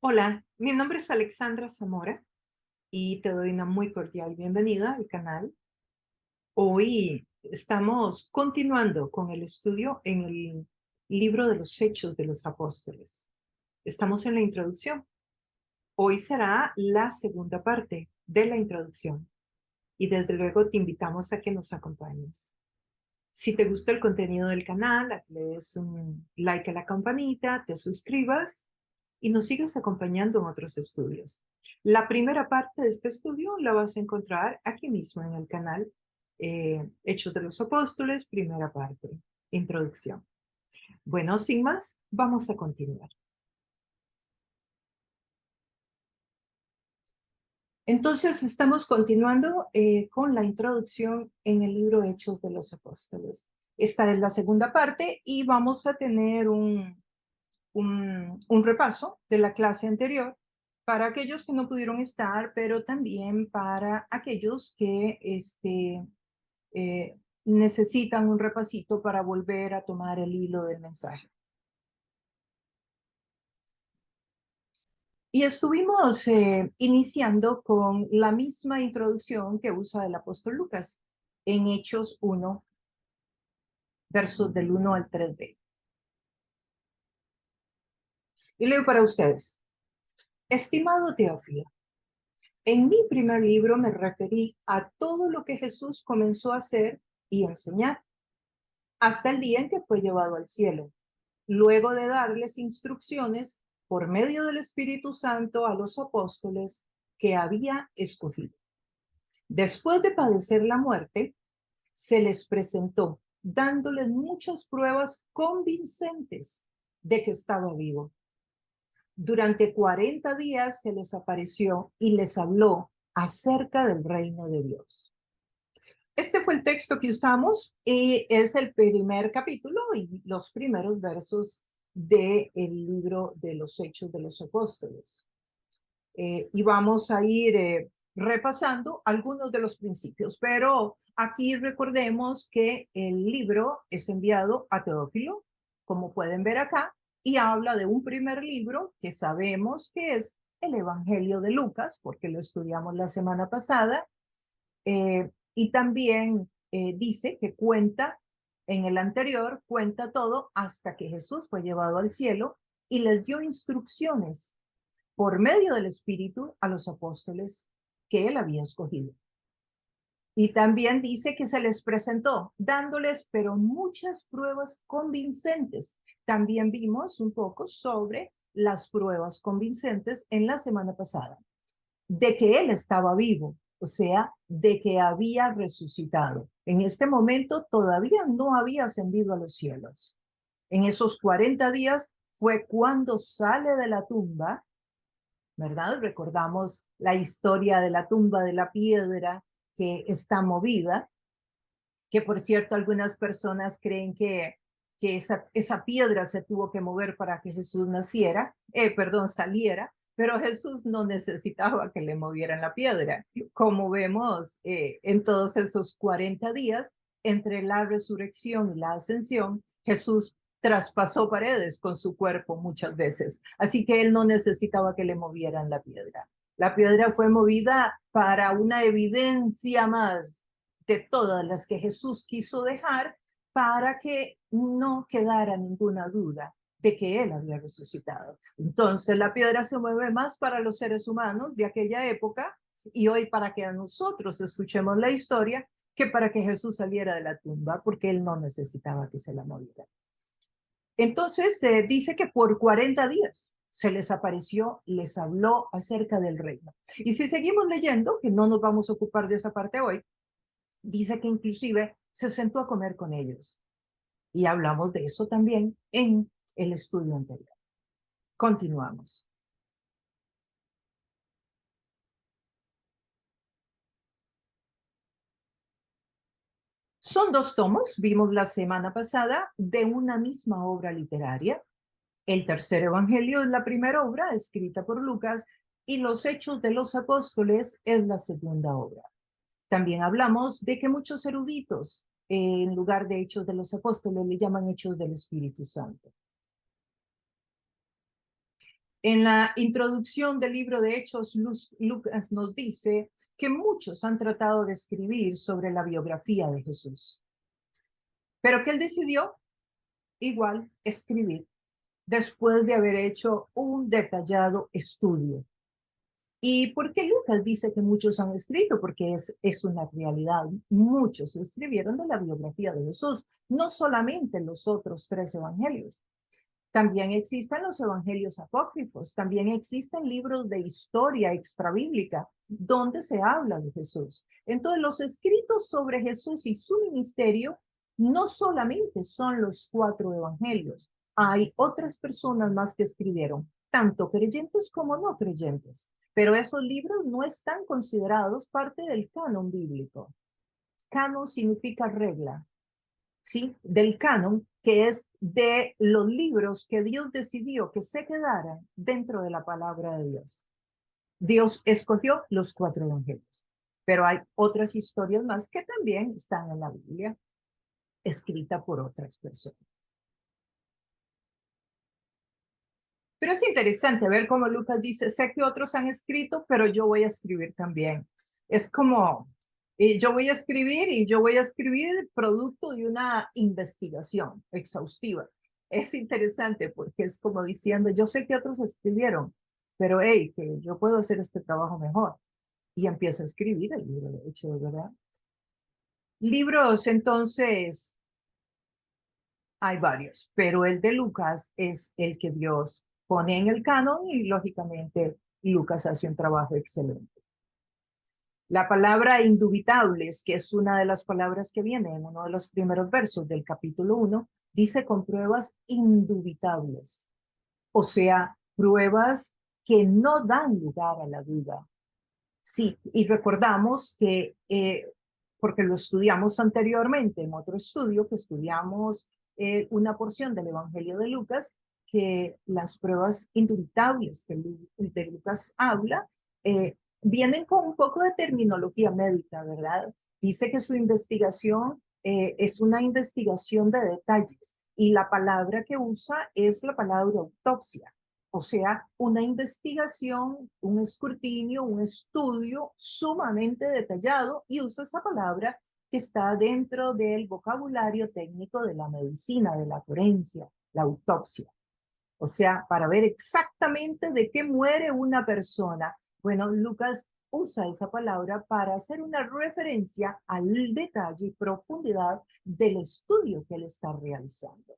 Hola, mi nombre es Alexandra Zamora y te doy una muy cordial bienvenida al canal. Hoy estamos continuando con el estudio en el libro de los Hechos de los Apóstoles. Estamos en la introducción. Hoy será la segunda parte de la introducción y desde luego te invitamos a que nos acompañes. Si te gusta el contenido del canal, a que le des un like a la campanita, te suscribas y nos sigas acompañando en otros estudios. La primera parte de este estudio la vas a encontrar aquí mismo en el canal, Hechos de los Apóstoles, primera parte, introducción. Bueno, sin más, vamos a continuar. Entonces, estamos continuando con la introducción en el libro Hechos de los Apóstoles. Esta es la segunda parte y vamos a tener un repaso de la clase anterior para aquellos que no pudieron estar, pero también para aquellos que necesitan un repasito para volver a tomar el hilo del mensaje. Y estuvimos iniciando con la misma introducción que usa el apóstol Lucas en Hechos 1, versos del 1 al 3b. Y leo para ustedes. Estimado Teófilo, en mi primer libro me referí a todo lo que Jesús comenzó a hacer y enseñar hasta el día en que fue llevado al cielo, luego de darles instrucciones por medio del Espíritu Santo a los apóstoles que había escogido. Después de padecer la muerte, se les presentó, dándoles muchas pruebas convincentes de que estaba vivo. Durante 40 días se les apareció y les habló acerca del reino de Dios. Este fue el texto que usamos y es el primer capítulo y los primeros versos del libro de los Hechos de los Apóstoles. Y vamos a ir repasando algunos de los principios, pero aquí recordemos que el libro es enviado a Teófilo, como pueden ver acá, y habla de un primer libro que sabemos que es el Evangelio de Lucas, porque lo estudiamos la semana pasada, y también dice que cuenta, en el anterior, cuenta todo hasta que Jesús fue llevado al cielo y les dio instrucciones por medio del Espíritu a los apóstoles que él había escogido. Y también dice que se les presentó, dándoles, pero muchas pruebas convincentes. También vimos un poco sobre las pruebas convincentes en la semana pasada, de que él estaba vivo, o sea, de que había resucitado. En este momento todavía no había ascendido a los cielos. En esos 40 días fue cuando sale de la tumba, ¿verdad? Recordamos la historia de la tumba de la piedra que está movida, que por cierto algunas personas creen que esa piedra se tuvo que mover para que Jesús saliera, pero Jesús no necesitaba que le movieran la piedra. Como vemos en todos esos 40 días, entre la resurrección y la ascensión, Jesús traspasó paredes con su cuerpo muchas veces, así que él no necesitaba que le movieran la piedra. La piedra fue movida para una evidencia más de todas las que Jesús quiso dejar para que no quedara ninguna duda de que él había resucitado. Entonces la piedra se mueve más para los seres humanos de aquella época y hoy para que a nosotros escuchemos la historia que para que Jesús saliera de la tumba, porque él no necesitaba que se la moviera. Entonces dice que por 40 días se les apareció, les habló acerca del reino. Y si seguimos leyendo, que no nos vamos a ocupar de esa parte hoy, dice que inclusive se sentó a comer con ellos. Y hablamos de eso también en el estudio anterior. Continuamos. Son dos tomos, vimos la semana pasada, de una misma obra literaria. El tercer evangelio es la primera obra escrita por Lucas y los Hechos de los Apóstoles es la segunda obra. También hablamos de que muchos eruditos, en lugar de Hechos de los Apóstoles, le llaman Hechos del Espíritu Santo. En la introducción del libro de Hechos, Lucas nos dice que muchos han tratado de escribir sobre la biografía de Jesús, pero que él decidió igual escribir después de haber hecho un detallado estudio. ¿Y por qué Lucas dice que muchos han escrito? Porque es una realidad. Muchos escribieron de la biografía de Jesús, no solamente los otros 3 evangelios. También existen los evangelios apócrifos, también existen libros de historia extrabíblica donde se habla de Jesús. Entonces, los escritos sobre Jesús y su ministerio no solamente son los 4 evangelios, hay otras personas más que escribieron, tanto creyentes como no creyentes, pero esos libros no están considerados parte del canon bíblico. Canon significa regla, ¿sí? Del canon, que es de los libros que Dios decidió que se quedaran dentro de la palabra de Dios. Dios escogió los 4 evangelios, pero hay otras historias más que también están en la Biblia, escrita por otras personas. Pero es interesante ver cómo Lucas dice, sé que otros han escrito, pero yo voy a escribir también. Es como, yo voy a escribir y yo voy a escribir producto de una investigación exhaustiva. Es interesante porque es como diciendo, yo sé que otros escribieron, pero hey, que yo puedo hacer este trabajo mejor. Y empiezo a escribir el libro, de hecho, ¿verdad? Libros, entonces, hay varios, pero el de Lucas es el que Dios pone en el canon y lógicamente Lucas hace un trabajo excelente. La palabra indubitables, que es una de las palabras que viene en uno de los primeros versos del capítulo 1, dice con pruebas indubitables, o sea, pruebas que no dan lugar a la duda. Sí, y recordamos que, porque lo estudiamos anteriormente en otro estudio, que estudiamos una porción del Evangelio de Lucas, que las pruebas indubitables que de Lucas habla, vienen con un poco de terminología médica, ¿verdad? Dice que su investigación es una investigación de detalles y la palabra que usa es la palabra autopsia. O sea, una investigación, un escrutinio, un estudio sumamente detallado y usa esa palabra que está dentro del vocabulario técnico de la medicina, de la forencia, la autopsia. O sea, para ver exactamente de qué muere una persona. Bueno, Lucas usa esa palabra para hacer una referencia al detalle y profundidad del estudio que él está realizando.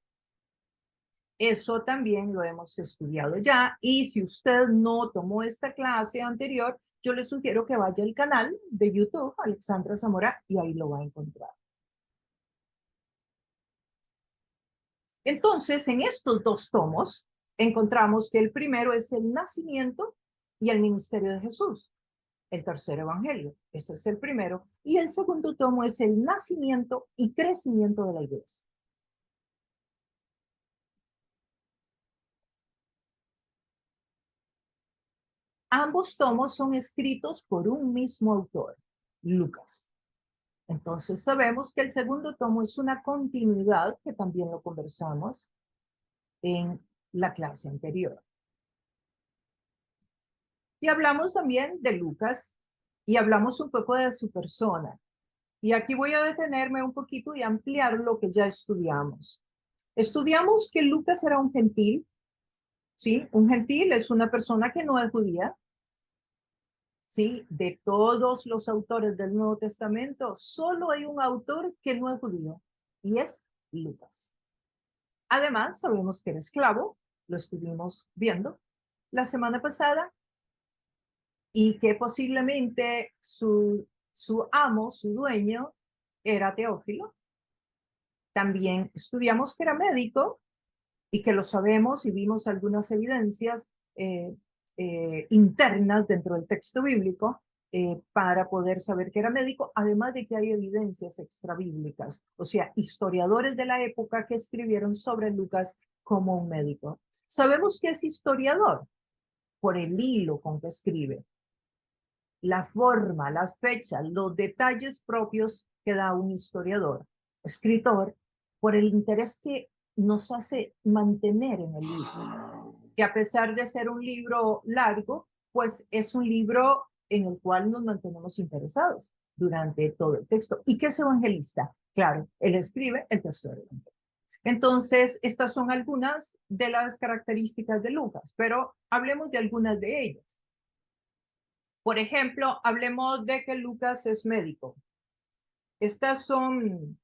Eso también lo hemos estudiado ya y si usted no tomó esta clase anterior, yo le sugiero que vaya al canal de YouTube, Alexandra Zamora, y ahí lo va a encontrar. Entonces, en estos 2 tomos, encontramos que el primero es el nacimiento y el ministerio de Jesús, el tercer evangelio. Ese es el primero. Y el segundo tomo es el nacimiento y crecimiento de la iglesia. Ambos tomos son escritos por un mismo autor, Lucas. Entonces sabemos que el segundo tomo es una continuidad, que también lo conversamos en la clase anterior. Y hablamos también de Lucas y hablamos un poco de su persona. Y aquí voy a detenerme un poquito y ampliar lo que ya estudiamos. Estudiamos que Lucas era un gentil, ¿sí? Un gentil es una persona que no es judía, ¿sí? De todos los autores del Nuevo Testamento, solo hay un autor que no es judío y es Lucas. Además, sabemos que era esclavo, lo estuvimos viendo la semana pasada, y que posiblemente su amo, su dueño, era Teófilo. También estudiamos que era médico y que lo sabemos y vimos algunas evidencias internas dentro del texto bíblico para poder saber que era médico, además de que hay evidencias extrabíblicas, o sea, historiadores de la época que escribieron sobre Lucas como un médico. Sabemos que es historiador por el hilo con que escribe, la forma, las fechas, los detalles propios que da un historiador, escritor, por el interés que nos hace mantener en el libro. que a pesar de ser un libro largo, pues es un libro en el cual nos mantenemos interesados durante todo el texto. ¿Y qué es evangelista? Claro, él escribe el tercer evangelio. Entonces, estas son algunas de las características de Lucas, pero hablemos de algunas de ellas. Por ejemplo, hablemos de que Lucas es médico. Estas son,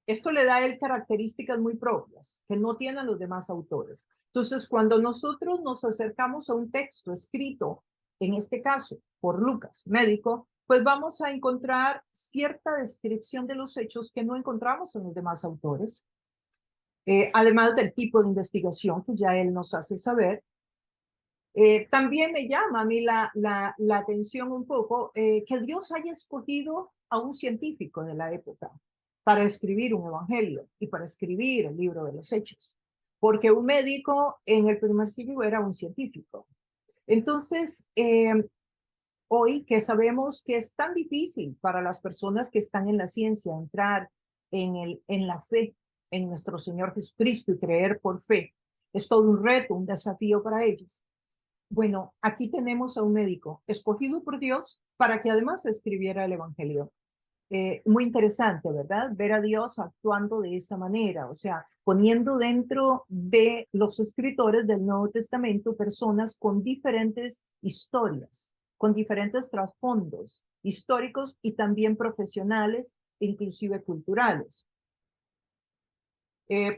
esto le da a él características muy propias que no tienen los demás autores. Entonces, cuando nosotros nos acercamos a un texto escrito, en este caso, por Lucas, médico, pues vamos a encontrar cierta descripción de los hechos que no encontramos en los demás autores. Además del tipo de investigación que ya él nos hace saber. También me llama a mí la atención un poco que Dios haya escogido a un científico de la época para escribir un evangelio y para escribir el libro de los Hechos, porque un médico en el primer siglo era un científico. Entonces, hoy que sabemos que es tan difícil para las personas que están en la ciencia entrar en la fe en nuestro Señor Jesucristo y creer por fe, es todo un reto, un desafío para ellos. Bueno, aquí tenemos a un médico escogido por Dios para que además escribiera el Evangelio. Muy interesante, ¿verdad? Ver a Dios actuando de esa manera, o sea, poniendo dentro de los escritores del Nuevo Testamento personas con diferentes historias, con diferentes trasfondos históricos y también profesionales e inclusive culturales.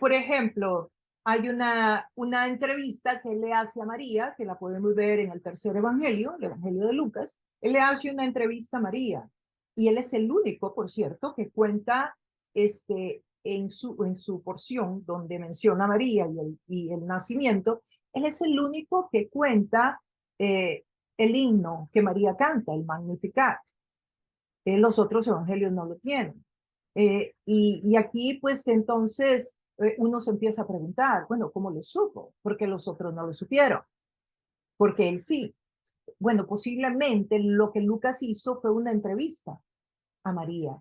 Por ejemplo, hay una entrevista que él le hace a María, que la podemos ver en el tercer evangelio, el evangelio de Lucas. Él le hace una entrevista a María y él es el único, por cierto, que cuenta en su porción donde menciona a María y el nacimiento. Él es el único que cuenta el himno que María canta, el Magnificat. Los otros evangelios no lo tienen. Y aquí, pues entonces, uno se empieza a preguntar, bueno, ¿cómo lo supo? Porque los otros no lo supieron, porque él sí. Bueno, posiblemente lo que Lucas hizo fue una entrevista a María.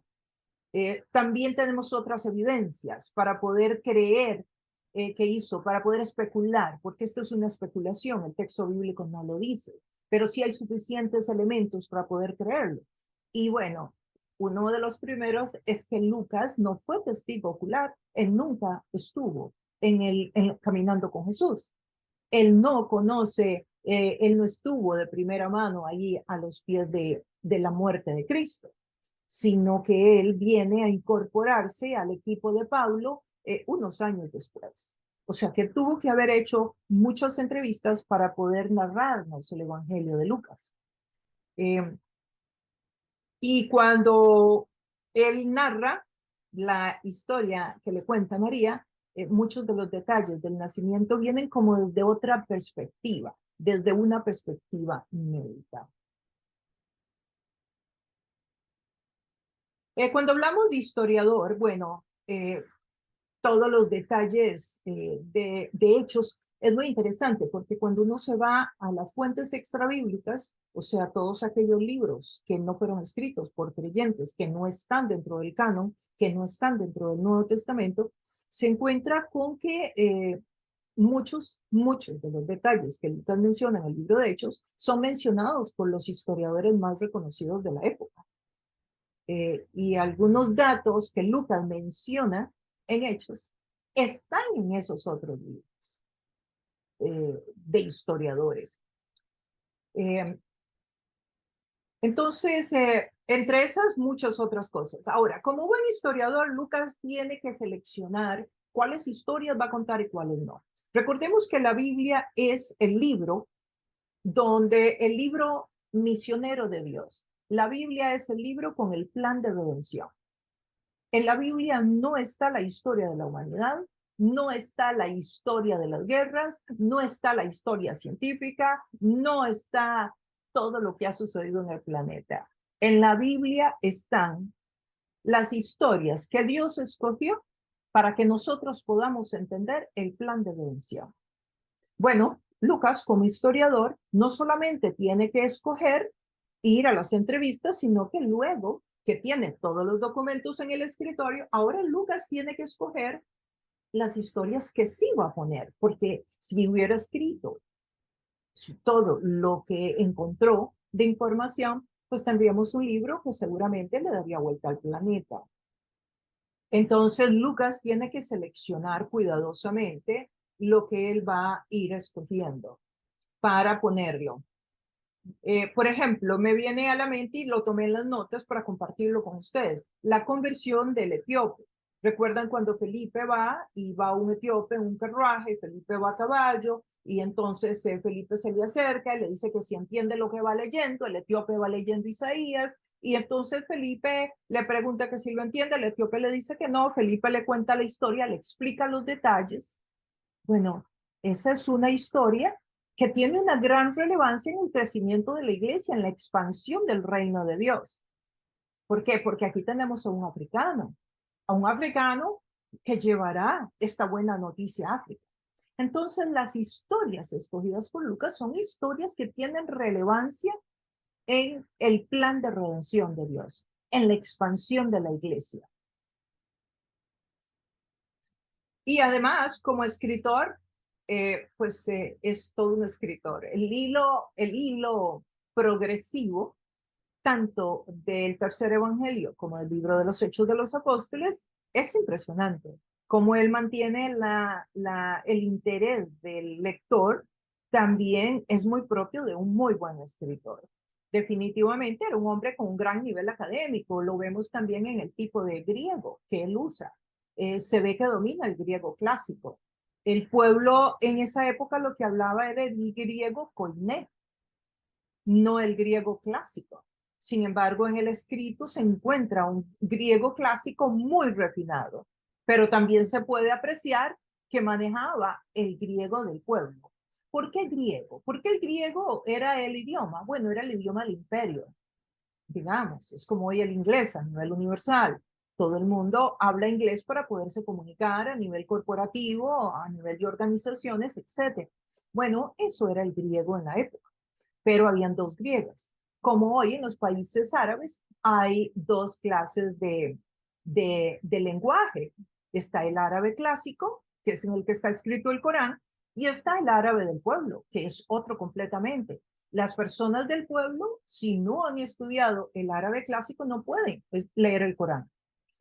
También tenemos otras evidencias para poder creer que hizo, para poder especular, porque esto es una especulación, el texto bíblico no lo dice, pero sí hay suficientes elementos para poder creerlo. Y bueno, uno de los primeros es que Lucas no fue testigo ocular, él nunca estuvo caminando con Jesús. Él no conoce, él no estuvo de primera mano ahí a los pies de la muerte de Cristo, sino que él viene a incorporarse al equipo de Pablo unos años después. O sea que tuvo que haber hecho muchas entrevistas para poder narrarnos el Evangelio de Lucas. Y cuando él narra la historia que le cuenta María, muchos de los detalles del nacimiento vienen como desde otra perspectiva, desde una perspectiva médica. Cuando hablamos de historiador, bueno, todos los detalles de hechos es muy interesante porque cuando uno se va a las fuentes extrabíblicas, o sea, todos aquellos libros que no fueron escritos por creyentes, que no están dentro del canon, que no están dentro del Nuevo Testamento, se encuentra con que muchos de los detalles que Lucas menciona en el libro de Hechos son mencionados por los historiadores más reconocidos de la época. Y algunos datos que Lucas menciona en Hechos están en esos otros libros de historiadores. Entonces, entre esas muchas otras cosas. Ahora, como buen historiador, Lucas tiene que seleccionar cuáles historias va a contar y cuáles no. Recordemos que la Biblia es el libro el libro misionero de Dios. La Biblia es el libro con el plan de redención. En la Biblia no está la historia de la humanidad, no está la historia de las guerras, no está la historia científica, no está todo lo que ha sucedido en el planeta. En la Biblia están las historias que Dios escogió para que nosotros podamos entender el plan de redención. Bueno, Lucas, como historiador, no solamente tiene que escoger ir a las entrevistas, sino que luego que tiene todos los documentos en el escritorio, ahora Lucas tiene que escoger las historias que sí va a poner, porque si hubiera escrito todo lo que encontró de información, pues tendríamos un libro que seguramente le daría vuelta al planeta. Entonces, Lucas tiene que seleccionar cuidadosamente lo que él va a ir escogiendo para ponerlo. Por ejemplo, me viene a la mente y lo tomé en las notas para compartirlo con ustedes, la conversión del etíope. ¿Recuerdan cuando Felipe va y va un etíope en un carruaje, Felipe va a caballo y entonces Felipe se le acerca y le dice que si entiende lo que va leyendo, el etíope va leyendo Isaías y entonces Felipe le pregunta que si lo entiende, el etíope le dice que no, Felipe le cuenta la historia, le explica los detalles. Bueno, esa es una historia que tiene una gran relevancia en el crecimiento de la iglesia, en la expansión del reino de Dios. ¿Por qué? Porque aquí tenemos a un africano que llevará esta buena noticia a África. Entonces, las historias escogidas por Lucas son historias que tienen relevancia en el plan de redención de Dios, en la expansión de la iglesia. Y además, como escritor, es todo un escritor. El hilo progresivo, tanto del tercer evangelio como del libro de los Hechos de los Apóstoles, es impresionante. Como él mantiene el interés del lector, también es muy propio de un muy buen escritor. Definitivamente era un hombre con un gran nivel académico, lo vemos también en el tipo de griego que él usa. Se ve que domina el griego clásico. El pueblo en esa época lo que hablaba era el griego koiné, no el griego clásico. Sin embargo, en el escrito se encuentra un griego clásico muy refinado, pero también se puede apreciar que manejaba el griego del pueblo. ¿Por qué griego? Porque el griego era el idioma, bueno, era el idioma del imperio, digamos, es como hoy el inglés a nivel universal. Todo el mundo habla inglés para poderse comunicar a nivel corporativo, a nivel de organizaciones, etc. Bueno, eso era el griego en la época, pero habían dos griegas. Como hoy en los países árabes hay dos clases de lenguaje. Está el árabe clásico, que es en el que está escrito el Corán, y está el árabe del pueblo, que es otro completamente. Las personas del pueblo, si no han estudiado el árabe clásico, no pueden leer el Corán.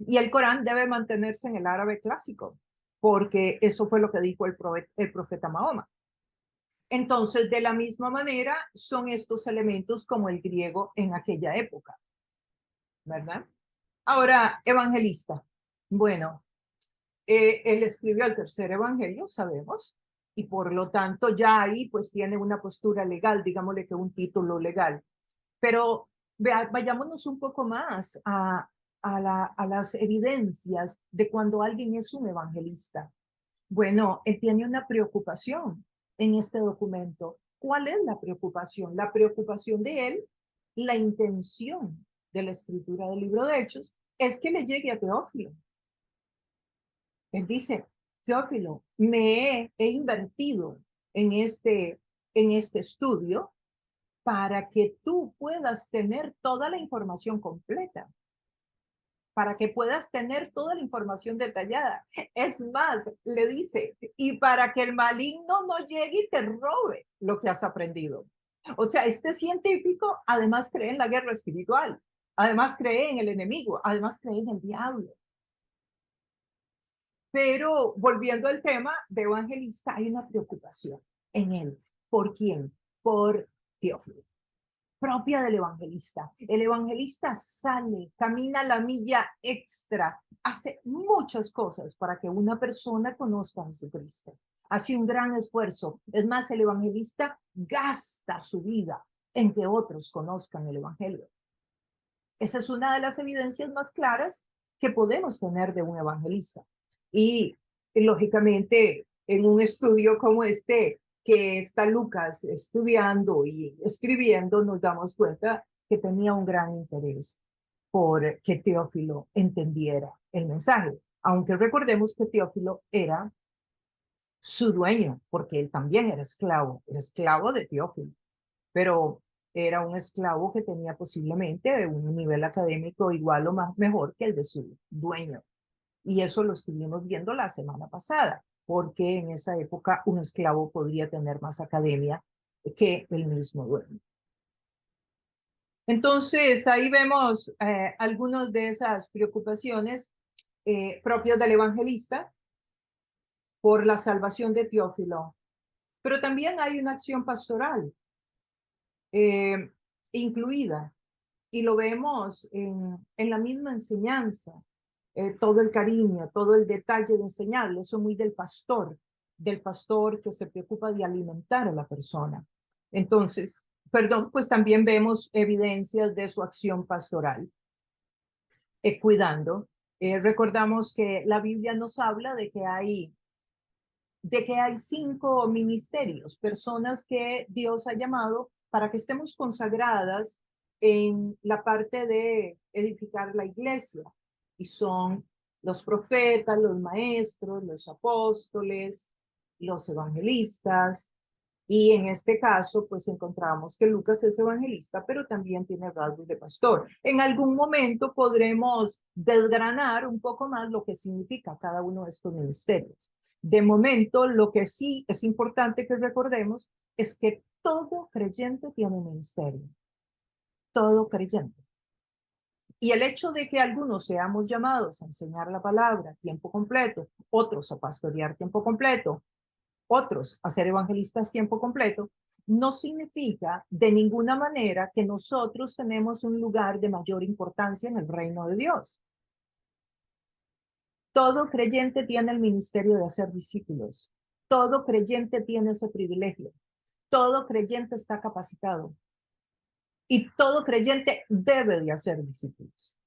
Y el Corán debe mantenerse en el árabe clásico, porque eso fue lo que dijo el profeta Mahoma. Entonces, de la misma manera, son estos elementos como el griego en aquella época, ¿verdad? Ahora, evangelista. Bueno, él escribió el tercer evangelio, sabemos, y por lo tanto ya ahí pues tiene una postura legal, digámosle que un título legal. Pero vayámonos un poco más a las evidencias de cuando alguien es un evangelista. Bueno, él tiene una preocupación en este documento. ¿Cuál es la preocupación? La preocupación de él, la intención de la escritura del libro de Hechos, es que le llegue a Teófilo. Él dice, Teófilo, he invertido en este estudio para que tú puedas tener toda la información completa, para que puedas tener toda la información detallada. Es más, le dice, y para que el maligno no llegue y te robe lo que has aprendido. O sea, este científico además cree en la guerra espiritual, además cree en el enemigo, además cree en el diablo. Pero volviendo al tema de evangelista, hay una preocupación en él. ¿Por quién? Por Teófilo, propia del evangelista. El evangelista sale, camina la milla extra, hace muchas cosas para que una persona conozca a Jesucristo. Hace un gran esfuerzo. Es más, el evangelista gasta su vida en que otros conozcan el evangelio. Esa es una de las evidencias más claras que podemos tener de un evangelista. Y lógicamente, en un estudio como este, que está Lucas estudiando y escribiendo, nos damos cuenta que tenía un gran interés por que Teófilo entendiera el mensaje. Aunque recordemos que Teófilo era su dueño, porque él también era esclavo de Teófilo, pero era un esclavo que tenía posiblemente un nivel académico igual o más mejor que el de su dueño. Y eso lo estuvimos viendo la semana pasada, porque en esa época un esclavo podría tener más academia que el mismo dueño. Entonces, ahí vemos algunas de esas preocupaciones propias del evangelista por la salvación de Teófilo. Pero también hay una acción pastoral eh, incluida, y lo vemos en la misma enseñanza, todo el cariño, todo el detalle de enseñarle, eso muy del pastor que se preocupa de alimentar a la persona. Entonces, perdón, pues también vemos evidencias de su acción pastoral, cuidando. Recordamos que la Biblia nos habla de que hay 5 ministerios, personas que Dios ha llamado para que estemos consagradas en la parte de edificar la iglesia. Y son los profetas, los maestros, los apóstoles, los evangelistas, y en este caso, pues encontramos que Lucas es evangelista, pero también tiene rasgos de pastor. En algún momento podremos desgranar un poco más lo que significa cada uno de estos ministerios. De momento, lo que sí es importante que recordemos es que todo creyente tiene un ministerio. Todo creyente. Y el hecho de que algunos seamos llamados a enseñar la palabra a tiempo completo, otros a pastorear tiempo completo, otros a ser evangelistas tiempo completo, no significa de ninguna manera que nosotros tenemos un lugar de mayor importancia en el reino de Dios. Todo creyente tiene el ministerio de hacer discípulos. Todo creyente tiene ese privilegio. Todo creyente está capacitado. Y todo creyente debe de hacer discípulos.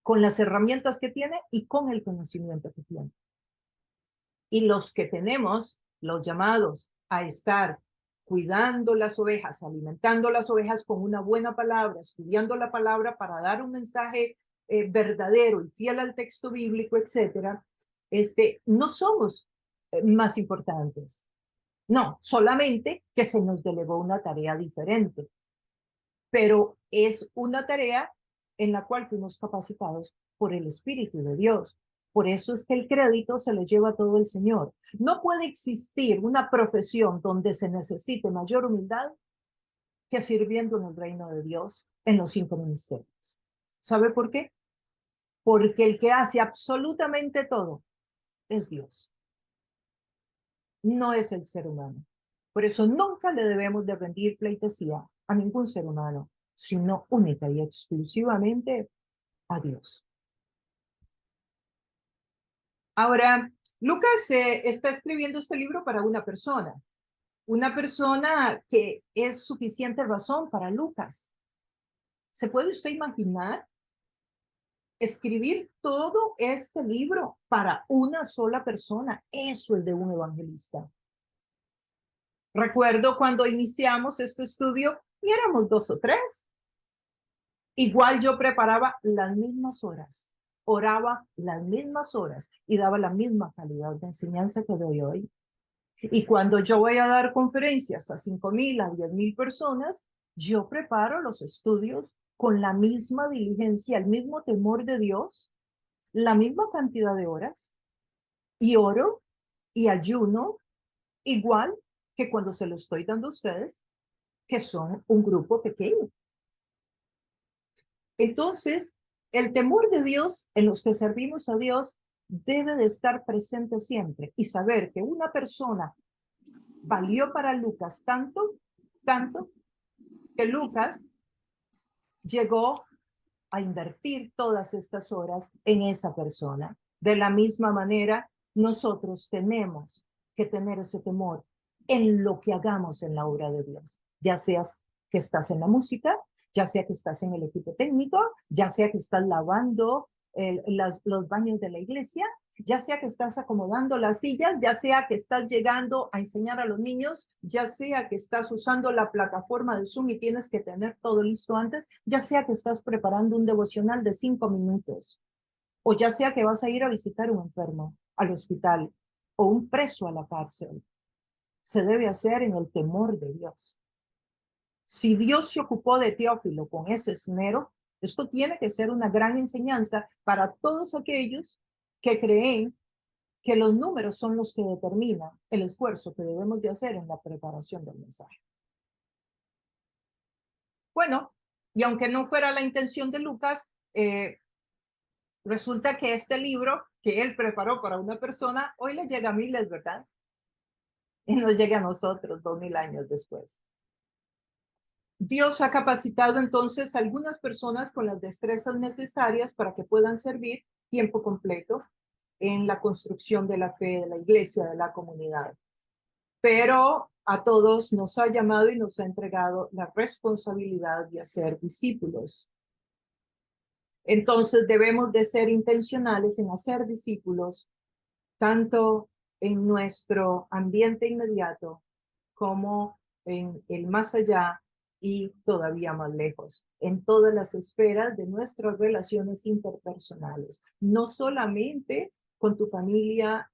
Con las herramientas que tiene y con el conocimiento que tiene. Y los que tenemos, los llamados a estar cuidando las ovejas, alimentando las ovejas con una buena palabra, estudiando la palabra para dar un mensaje verdadero y fiel al texto bíblico, etcétera, no somos más importantes. No, solamente que se nos delegó una tarea diferente, pero es una tarea en la cual fuimos capacitados por el Espíritu de Dios. Por eso es que el crédito se lo lleva todo el Señor. No puede existir una profesión donde se necesite mayor humildad que sirviendo en el reino de Dios en los 5 ministerios. ¿Sabe por qué? Porque el que hace absolutamente todo es Dios, no es el ser humano. Por eso nunca le debemos de rendir pleitesía a ningún ser humano, sino única y exclusivamente a Dios. Ahora, Lucas está escribiendo este libro para una persona que es suficiente razón para Lucas. ¿Se puede usted imaginar escribir todo este libro para una sola persona? Eso es de un evangelista. Recuerdo cuando iniciamos este estudio y éramos 2 o 3. Igual yo preparaba las mismas horas, oraba las mismas horas y daba la misma calidad de enseñanza que doy hoy. Y cuando yo voy a dar conferencias a 5,000, a 10,000 personas, yo preparo los estudios con la misma diligencia, el mismo temor de Dios, la misma cantidad de horas, y oro y ayuno, igual que cuando se lo estoy dando a ustedes, que son un grupo pequeño. Entonces, el temor de Dios en los que servimos a Dios debe de estar presente siempre y saber que una persona valió para Lucas tanto, tanto, que Lucas llegó a invertir todas estas horas en esa persona. De la misma manera, nosotros tenemos que tener ese temor en lo que hagamos en la obra de Dios, ya seas que estás en la música, ya sea que estás en el equipo técnico, ya sea que estás lavando los baños de la iglesia, ya sea que estás acomodando las sillas, ya sea que estás llegando a enseñar a los niños, ya sea que estás usando la plataforma de Zoom y tienes que tener todo listo antes, ya sea que estás preparando un devocional de 5 minutos, o ya sea que vas a ir a visitar a un enfermo al hospital o un preso a la cárcel. Se debe hacer en el temor de Dios. Si Dios se ocupó de Teófilo con ese esmero, Esto tiene que ser una gran enseñanza para todos aquellos que creen que los números son los que determinan el esfuerzo que debemos de hacer en la preparación del mensaje. Bueno, y aunque no fuera la intención de Lucas, resulta que este libro que él preparó para una persona, hoy le llega a miles, ¿verdad? Y nos llega a nosotros 2000 años después. Dios ha capacitado entonces a algunas personas con las destrezas necesarias para que puedan servir tiempo completo en la construcción de la fe de la iglesia, de la comunidad. Pero a todos nos ha llamado y nos ha entregado la responsabilidad de hacer discípulos. Entonces debemos de ser intencionales en hacer discípulos, tanto en nuestro ambiente inmediato como en el más allá y todavía más lejos, en todas las esferas de nuestras relaciones interpersonales, no solamente con tu familia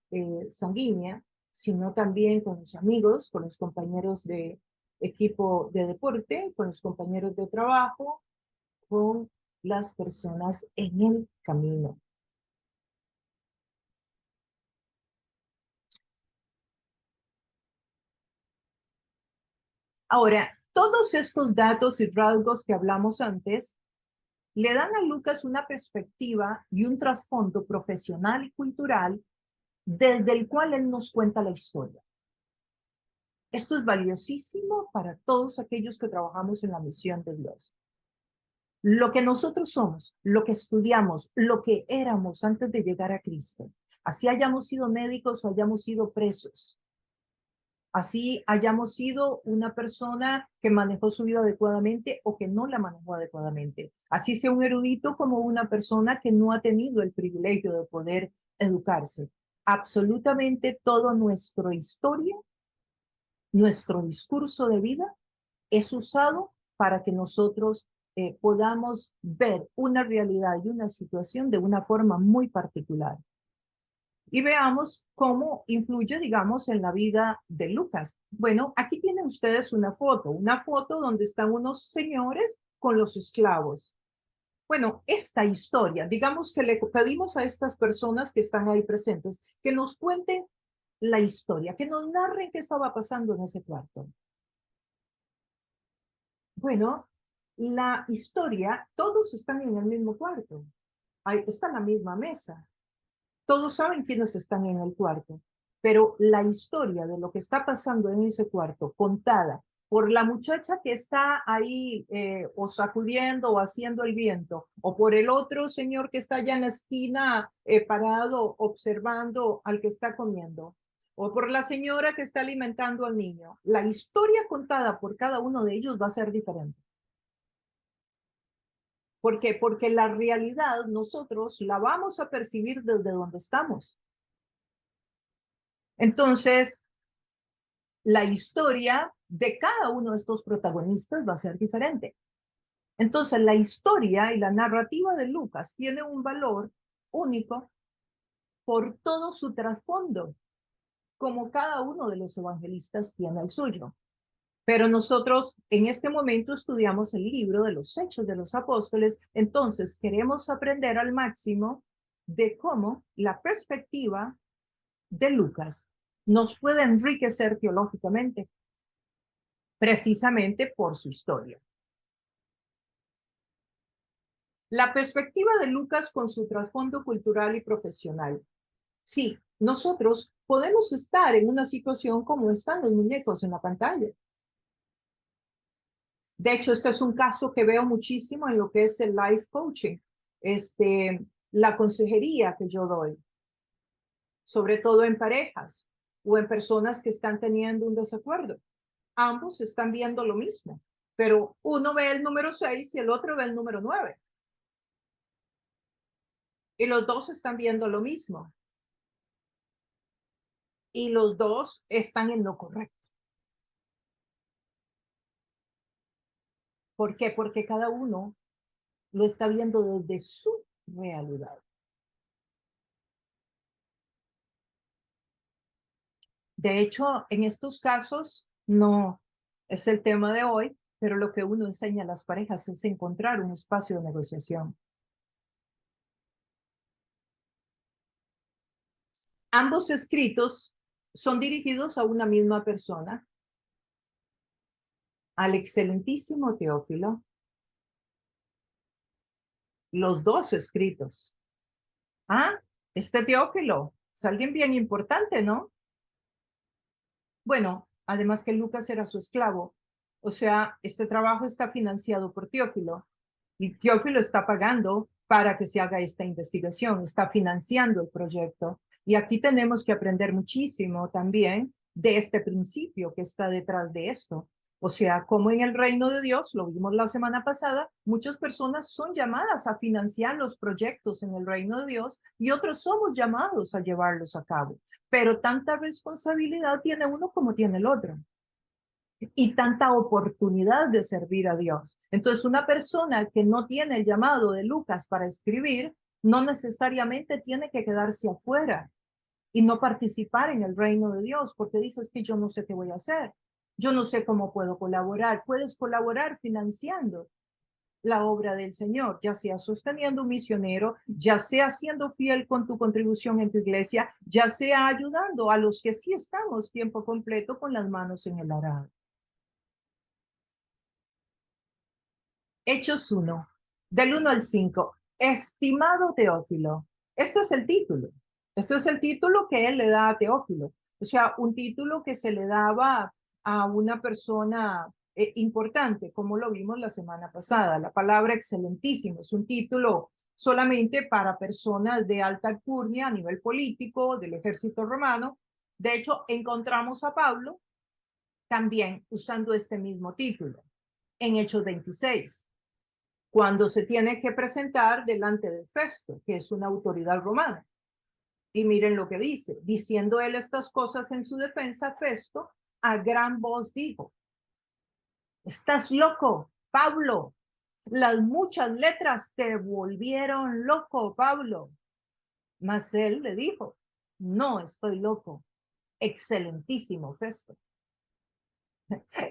sanguínea, sino también con los amigos, con los compañeros de equipo de deporte, con los compañeros de trabajo, con las personas en el camino. Ahora, todos estos datos y rasgos que hablamos antes le dan a Lucas una perspectiva y un trasfondo profesional y cultural desde el cual él nos cuenta la historia. Esto es valiosísimo para todos aquellos que trabajamos en la misión de Dios. Lo que nosotros somos, lo que estudiamos, lo que éramos antes de llegar a Cristo, así hayamos sido médicos o hayamos sido presos, así hayamos sido una persona que manejó su vida adecuadamente o que no la manejó adecuadamente, así sea un erudito como una persona que no ha tenido el privilegio de poder educarse. Absolutamente toda nuestra historia, nuestro discurso de vida es usado para que nosotros podamos ver una realidad y una situación de una forma muy particular. Y veamos cómo influye, digamos, en la vida de Lucas. Bueno, aquí tienen ustedes una foto donde están unos señores con los esclavos. Bueno, esta historia, digamos que le pedimos a estas personas que están ahí presentes que nos cuenten la historia, que nos narren qué estaba pasando en ese cuarto. Bueno, la historia, todos están en el mismo cuarto, ahí está en la misma mesa, todos saben quiénes están en el cuarto, pero la historia de lo que está pasando en ese cuarto, contada por la muchacha que está ahí o sacudiendo o haciendo el viento, o por el otro señor que está allá en la esquina parado observando al que está comiendo, o por la señora que está alimentando al niño. La historia contada por cada uno de ellos va a ser diferente. ¿Por qué? Porque la realidad nosotros la vamos a percibir desde donde estamos. Entonces, la historia de cada uno de estos protagonistas va a ser diferente. Entonces, la historia y la narrativa de Lucas tiene un valor único por todo su trasfondo, como cada uno de los evangelistas tiene el suyo. Pero nosotros en este momento estudiamos el libro de los Hechos de los Apóstoles, entonces queremos aprender al máximo de cómo la perspectiva de Lucas nos puede enriquecer teológicamente, precisamente por su historia. La perspectiva de Lucas con su trasfondo cultural y profesional. Sí, nosotros podemos estar en una situación como están los muñecos en la pantalla. De hecho, este es un caso que veo muchísimo en lo que es el life coaching, la consejería que yo doy, sobre todo en parejas o en personas que están teniendo un desacuerdo. Ambos están viendo lo mismo, pero uno ve el número 6 y el otro ve el número 9. Y los dos están viendo lo mismo. Y los dos están en lo correcto. ¿Por qué? Porque cada uno lo está viendo desde su realidad. De hecho, en estos casos, no es el tema de hoy, pero lo que uno enseña a las parejas es encontrar un espacio de negociación. Ambos escritos son dirigidos a una misma persona, al excelentísimo Teófilo. Los dos escritos. Ah, este Teófilo es alguien bien importante, ¿no? Bueno, además que Lucas era su esclavo. O sea, este trabajo está financiado por Teófilo y Teófilo está pagando para que se haga esta investigación, está financiando el proyecto. Y aquí tenemos que aprender muchísimo también de este principio que está detrás de esto. O sea, como en el reino de Dios, lo vimos la semana pasada, muchas personas son llamadas a financiar los proyectos en el reino de Dios y otros somos llamados a llevarlos a cabo. Pero tanta responsabilidad tiene uno como tiene el otro y tanta oportunidad de servir a Dios. Entonces, una persona que no tiene el llamado de Lucas para escribir, no necesariamente tiene que quedarse afuera y no participar en el reino de Dios, porque dices que yo no sé qué voy a hacer, yo no sé cómo puedo colaborar. Puedes colaborar financiando la obra del Señor, ya sea sosteniendo un misionero, ya sea siendo fiel con tu contribución en tu iglesia, ya sea ayudando a los que sí estamos tiempo completo con las manos en el arado. Hechos 1, del 1 al 5. Estimado Teófilo, este es el título. Este es el título que él le da a Teófilo. O sea, un título que se le daba a una persona importante, como lo vimos la semana pasada. La palabra excelentísimo es un título solamente para personas de alta alcurnia a nivel político, del ejército romano. De hecho, encontramos a Pablo también usando este mismo título en Hechos 26 cuando se tiene que presentar delante de Festo, que es una autoridad romana. Y miren lo que dice, diciendo él estas cosas en su defensa, Festo a gran voz dijo, estás loco, Pablo, las muchas letras te volvieron loco, Pablo. Mas él le dijo, no estoy loco, excelentísimo Festo.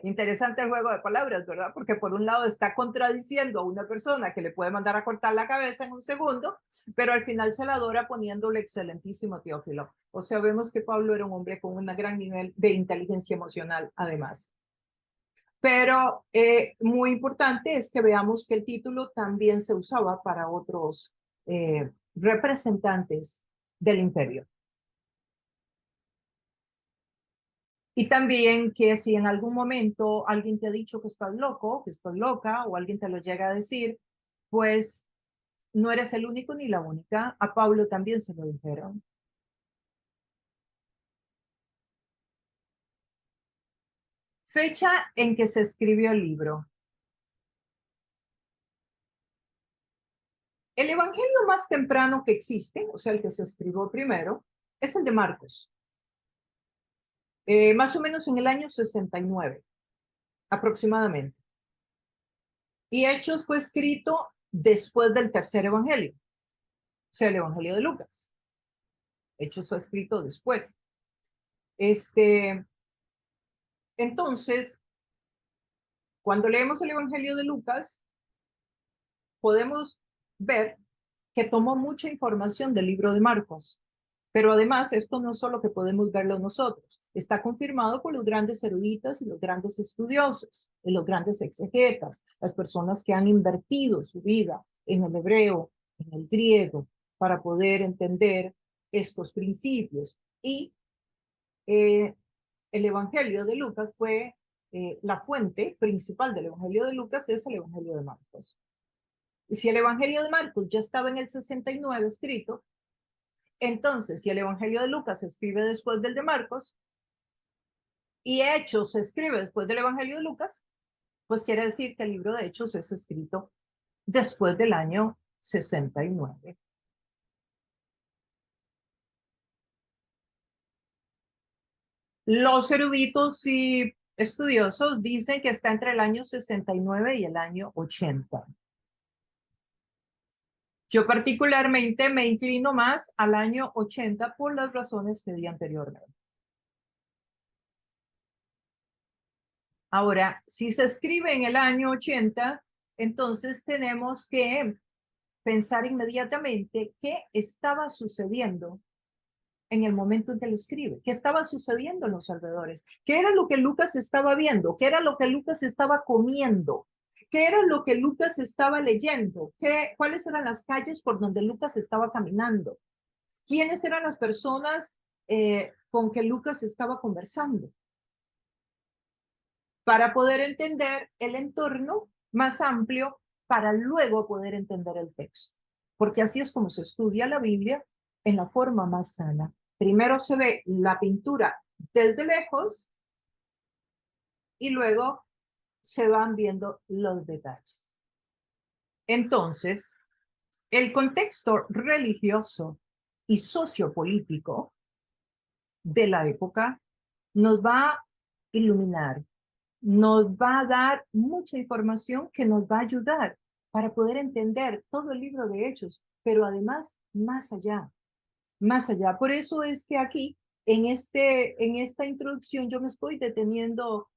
Interesante el juego de palabras, ¿verdad? Porque por un lado está contradiciendo a una persona que le puede mandar a cortar la cabeza en un segundo, pero al final se la adora poniéndole excelentísimo Teófilo. O sea, vemos que Pablo era un hombre con un gran nivel de inteligencia emocional, además. Pero muy importante es que veamos que el título también se usaba para otros representantes del imperio. Y también que si en algún momento alguien te ha dicho que estás loco, que estás loca, o alguien te lo llega a decir, pues no eres el único ni la única. A Pablo también se lo dijeron. Fecha en que se escribió el libro. El evangelio más temprano que existe, o sea, el que se escribió primero, es el de Marcos. Más o menos en el año 69, aproximadamente. Y Hechos fue escrito después del tercer evangelio, o sea, el evangelio de Lucas. Hechos fue escrito después. Entonces, cuando leemos el Evangelio de Lucas, podemos ver que tomó mucha información del libro de Marcos. Pero además, esto no es solo que podemos verlo nosotros, está confirmado por los grandes eruditas y los grandes estudiosos, y los grandes exegetas, las personas que han invertido su vida en el hebreo, en el griego, para poder entender estos principios. Y el Evangelio de Lucas fue la fuente principal del Evangelio de Lucas es el Evangelio de Marcos. Y si el Evangelio de Marcos ya estaba en el 69 escrito, entonces si el Evangelio de Lucas se escribe después del de Marcos y Hechos se escribe después del Evangelio de Lucas, pues quiere decir que el libro de Hechos es escrito después del año 69. Los eruditos y estudiosos dicen que está entre el año 69 y el año 80. Yo particularmente me inclino más al año 80 por las razones que di anteriormente. Ahora, si se escribe en el año 80, entonces tenemos que pensar inmediatamente qué estaba sucediendo en el momento en que lo escribe, qué estaba sucediendo en los alrededores, qué era lo que Lucas estaba viendo, qué era lo que Lucas estaba comiendo, qué era lo que Lucas estaba leyendo, cuáles eran las calles por donde Lucas estaba caminando, quiénes eran las personas con que Lucas estaba conversando, para poder entender el entorno más amplio, para luego poder entender el texto. Porque así es como se estudia la Biblia en la forma más sana. Primero se ve la pintura desde lejos y luego se van viendo los detalles. Entonces, el contexto religioso y sociopolítico de la época nos va a iluminar, nos va a dar mucha información que nos va a ayudar para poder entender todo el libro de Hechos, pero además más allá, más allá. Por eso es que aquí, en esta introducción, yo me estoy deteniendo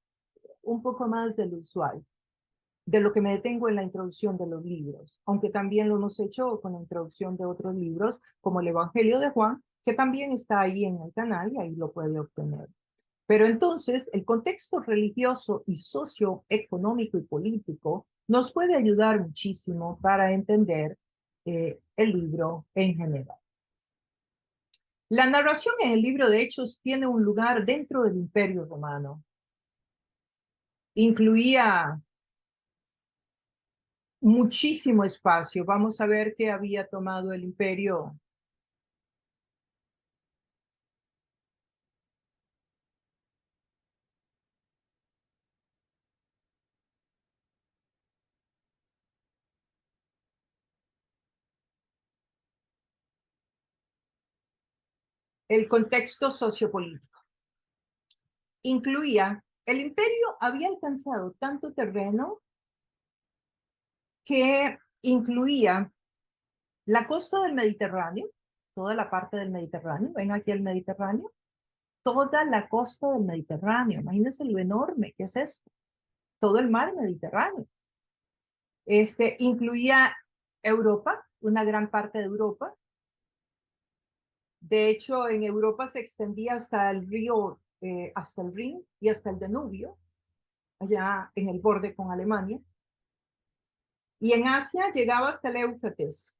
un poco más del usual, de lo que me detengo en la introducción de los libros, aunque también lo hemos hecho con la introducción de otros libros, como el Evangelio de Juan, que también está ahí en el canal y ahí lo puede obtener. Pero entonces el contexto religioso y socioeconómico y político nos puede ayudar muchísimo para entender el libro en general. La narración en el libro de Hechos tiene un lugar dentro del Imperio Romano. Incluía muchísimo espacio. Vamos a ver qué había tomado el imperio. El contexto sociopolítico. Incluía, el imperio había alcanzado tanto terreno que incluía la costa del Mediterráneo, toda la parte del Mediterráneo, ven aquí el Mediterráneo, toda la costa del Mediterráneo, imagínense lo enorme que es esto, todo el mar Mediterráneo. Incluía Europa, una gran parte de Europa. De hecho, en Europa se extendía hasta el río, hasta el Rin y hasta el Danubio, allá en el borde con Alemania. Y en Asia llegaba hasta el Éufrates.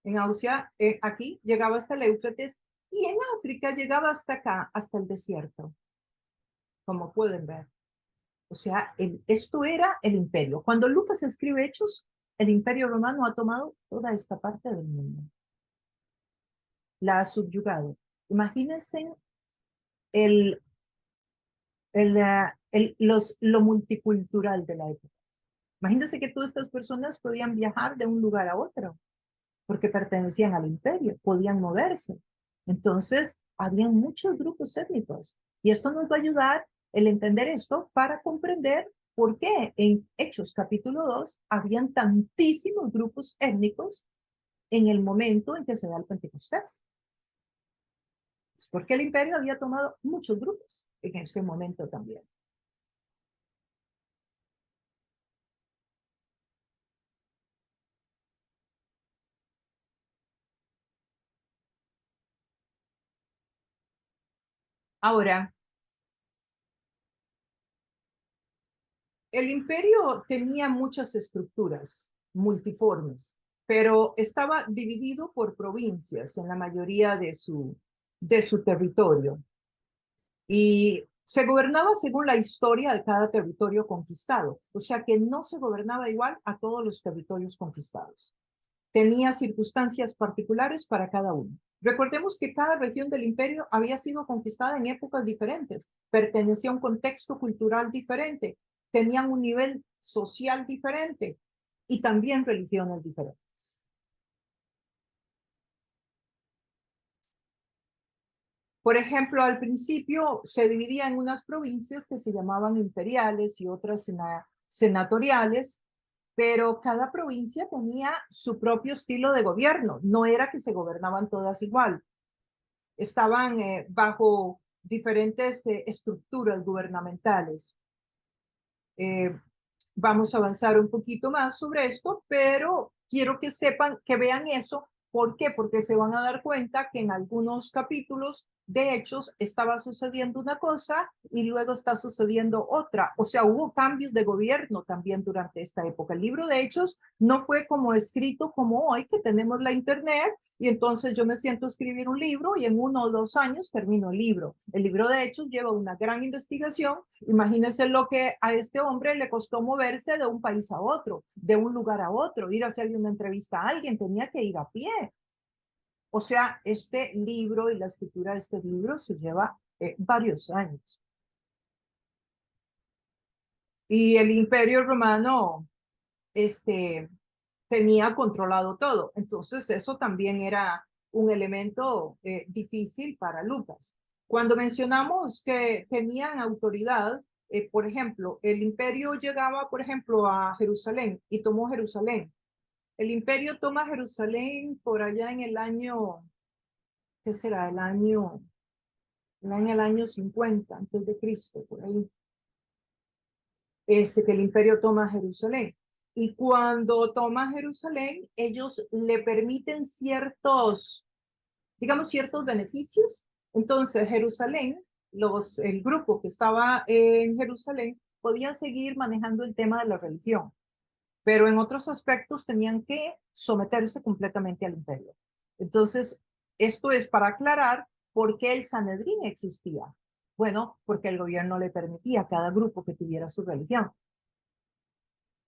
En Asia, aquí llegaba hasta el Éufrates y en África llegaba hasta acá, hasta el desierto, como pueden ver. O sea, esto era el imperio. Cuando Lucas escribe Hechos, el imperio romano ha tomado toda esta parte del mundo. La ha subyugado. Imagínense el, lo multicultural de la época. Imagínense que todas estas personas podían viajar de un lugar a otro porque pertenecían al imperio, podían moverse. Entonces, habían muchos grupos étnicos y esto nos va a ayudar el entender esto para comprender por qué en Hechos capítulo 2 habían tantísimos grupos étnicos en el momento en que se da el Pentecostés. Es porque el imperio había tomado muchos grupos en ese momento también. Ahora, el imperio tenía muchas estructuras multiformes, pero estaba dividido por provincias en la mayoría de su territorio. Y se gobernaba según la historia de cada territorio conquistado, o sea que no se gobernaba igual a todos los territorios conquistados. Tenía circunstancias particulares para cada uno. Recordemos que cada región del imperio había sido conquistada en épocas diferentes, pertenecía a un contexto cultural diferente, tenían un nivel social diferente y también religiones diferentes. Por ejemplo, al principio se dividía en unas provincias que se llamaban imperiales y otras senatoriales, pero cada provincia tenía su propio estilo de gobierno, no era que se gobernaban todas igual. Estaban bajo diferentes estructuras gubernamentales. Vamos a avanzar un poquito más sobre esto, pero quiero que sepan, que vean eso. ¿Por qué? Porque se van a dar cuenta que en algunos capítulos de Hechos estaba sucediendo una cosa y luego está sucediendo otra. O sea, hubo cambios de gobierno también durante esta época. El libro de Hechos no fue como escrito como hoy, que tenemos la internet y entonces yo me siento a escribir un libro y en 1 o 2 años termino el libro. El libro de Hechos lleva una gran investigación. Imagínense lo que a este hombre le costó moverse de un país a otro, de un lugar a otro, ir a hacerle una entrevista a alguien, tenía que ir a pie. O sea, este libro y la escritura de este libro se lleva varios años. Y el Imperio Romano tenía controlado todo. Entonces, eso también era un elemento difícil para Lucas. Cuando mencionamos que tenían autoridad, por ejemplo, el imperio llegaba, por ejemplo, a Jerusalén y tomó Jerusalén. El imperio toma Jerusalén por allá en el año, ¿qué será? El año 50 antes de Cristo, por ahí. Que el imperio toma Jerusalén. Y cuando toma Jerusalén, ellos le permiten ciertos, digamos, ciertos beneficios. Entonces, Jerusalén, el grupo que estaba en Jerusalén, podían seguir manejando el tema de la religión, pero en otros aspectos tenían que someterse completamente al imperio. Entonces, esto es para aclarar por qué el Sanedrín existía. Bueno, porque el gobierno le permitía a cada grupo que tuviera su religión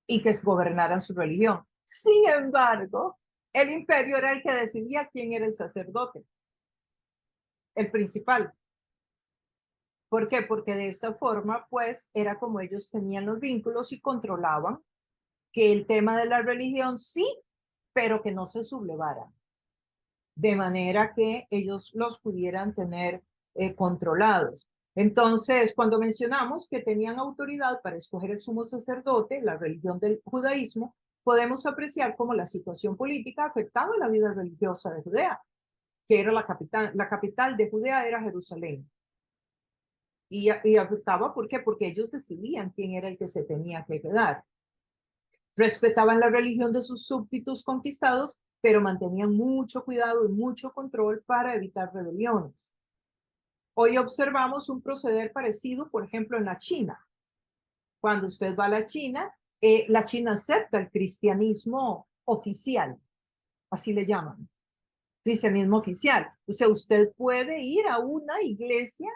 y que gobernaran su religión. Sin embargo, el imperio era el que decidía quién era el sacerdote, el principal. ¿Por qué? Porque de esa forma, pues, era como ellos tenían los vínculos y controlaban que el tema de la religión sí, pero que no se sublevara, de manera que ellos los pudieran tener controlados. Entonces, cuando mencionamos que tenían autoridad para escoger el sumo sacerdote, la religión del judaísmo, podemos apreciar cómo la situación política afectaba la vida religiosa de Judea, que era la capital de Judea era Jerusalén. Y afectaba, ¿por qué? Porque ellos decidían quién era el que se tenía que quedar. Respetaban la religión de sus súbditos conquistados, pero mantenían mucho cuidado y mucho control para evitar rebeliones. Hoy observamos un proceder parecido, por ejemplo, en la China. Cuando usted va a la China acepta el cristianismo oficial, así le llaman, cristianismo oficial. O sea, usted puede ir a una iglesia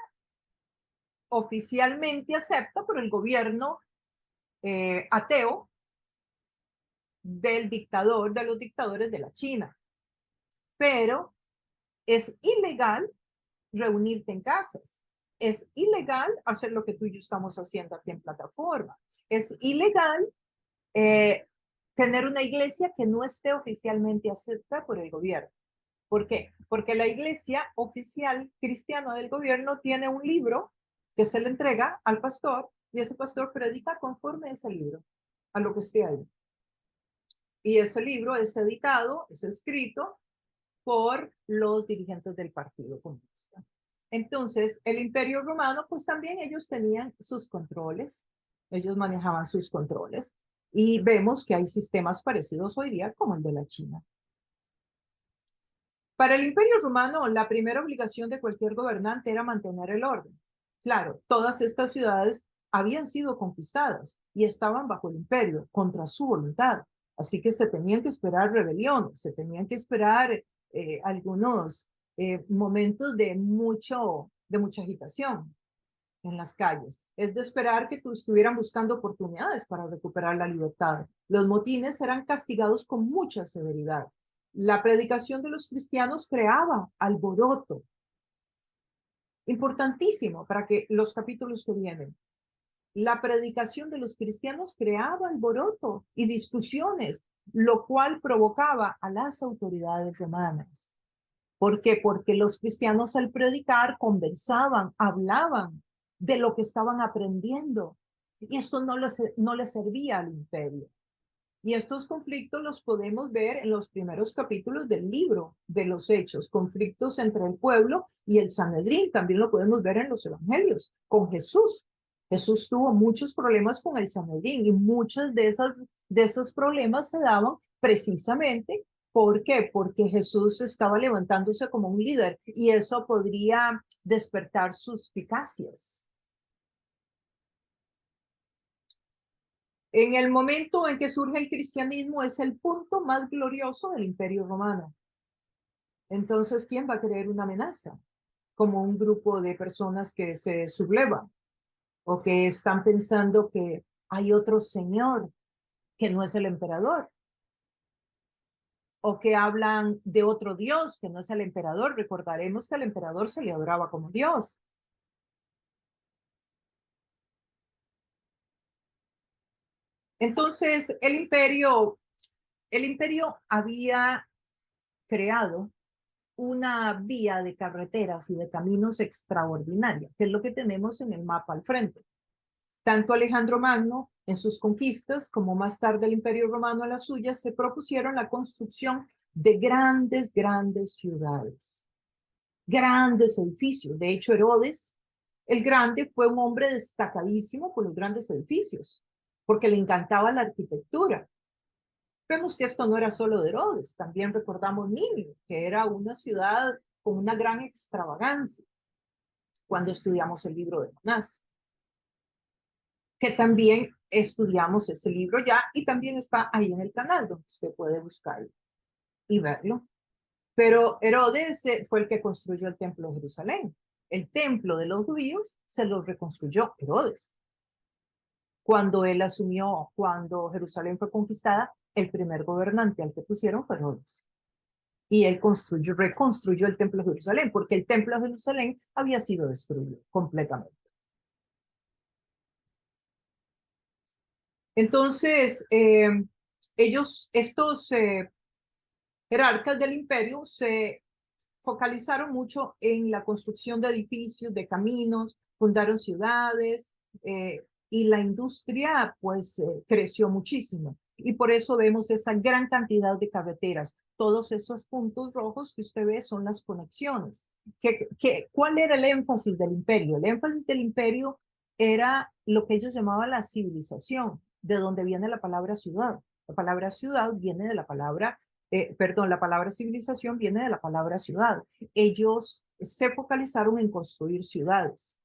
oficialmente acepta por el gobierno ateo del dictador, de los dictadores de la China. Pero es ilegal reunirte en casas. Es ilegal hacer lo que tú y yo estamos haciendo aquí en plataforma. Es ilegal tener una iglesia que no esté oficialmente aceptada por el gobierno. ¿Por qué? Porque la iglesia oficial cristiana del gobierno tiene un libro que se le entrega al pastor y ese pastor predica conforme a ese libro, a lo que esté ahí. Y ese libro es editado, es escrito por los dirigentes del Partido Comunista. Entonces, el Imperio Romano, pues también ellos tenían sus controles, ellos manejaban sus controles, y vemos que hay sistemas parecidos hoy día como el de la China. Para el Imperio Romano, la primera obligación de cualquier gobernante era mantener el orden. Claro, todas estas ciudades habían sido conquistadas y estaban bajo el imperio, contra su voluntad. Así que se tenían que esperar rebeliones, se tenían que esperar algunos momentos de mucha agitación en las calles. Es de esperar que estuvieran buscando oportunidades para recuperar la libertad. Los motines eran castigados con mucha severidad. La predicación de los cristianos creaba alboroto, importantísimo para que los capítulos que vienen. La predicación de los cristianos creaba alboroto y discusiones, lo cual provocaba a las autoridades romanas. ¿Por qué? Porque los cristianos al predicar conversaban, hablaban de lo que estaban aprendiendo. Y esto no les servía al imperio. Y estos conflictos los podemos ver en los primeros capítulos del libro de los Hechos, conflictos entre el pueblo y el Sanedrín. También lo podemos ver en los evangelios, con Jesús. Jesús tuvo muchos problemas con el Sanedrín y muchos de esos problemas se daban precisamente. ¿Por qué? Porque Jesús estaba levantándose como un líder y eso podría despertar suspicacias. En el momento en que surge el cristianismo es el punto más glorioso del Imperio Romano. Entonces, ¿quién va a creer una amenaza? Como un grupo de personas que se sublevan o que están pensando que hay otro señor que no es el emperador o que hablan de otro Dios que no es el emperador. Recordaremos que al emperador se le adoraba como Dios. Entonces, el imperio había creado una vía de carreteras y de caminos extraordinaria, que es lo que tenemos en el mapa al frente. Tanto Alejandro Magno en sus conquistas como más tarde el Imperio Romano en las suyas se propusieron la construcción de grandes ciudades, grandes edificios. De hecho, Herodes el Grande fue un hombre destacadísimo por los grandes edificios, porque le encantaba la arquitectura. Vemos que esto no era solo de Herodes, también recordamos Nínive, que era una ciudad con una gran extravagancia cuando estudiamos el libro de Jonás, que también estudiamos ese libro ya y también está ahí en el canal donde usted puede buscarlo y verlo. Pero Herodes fue el que construyó el templo de Jerusalén. El templo de los judíos se lo reconstruyó Herodes. Cuando él asumió, cuando Jerusalén fue conquistada, el primer gobernante al que pusieron fue Herodes. Y él reconstruyó el templo de Jerusalén, porque el templo de Jerusalén había sido destruido completamente. Entonces, estos jerarcas del imperio se focalizaron mucho en la construcción de edificios, de caminos, fundaron ciudades y la industria pues creció muchísimo. Y por eso vemos esa gran cantidad de carreteras. Todos esos puntos rojos que usted ve son las conexiones. ¿Cuál era el énfasis del imperio? El énfasis del imperio era lo que ellos llamaban la civilización, de donde viene la palabra ciudad. La palabra ciudad viene de la palabra perdón, la palabra civilización viene de la palabra ciudad. Ellos se focalizaron en construir ciudades.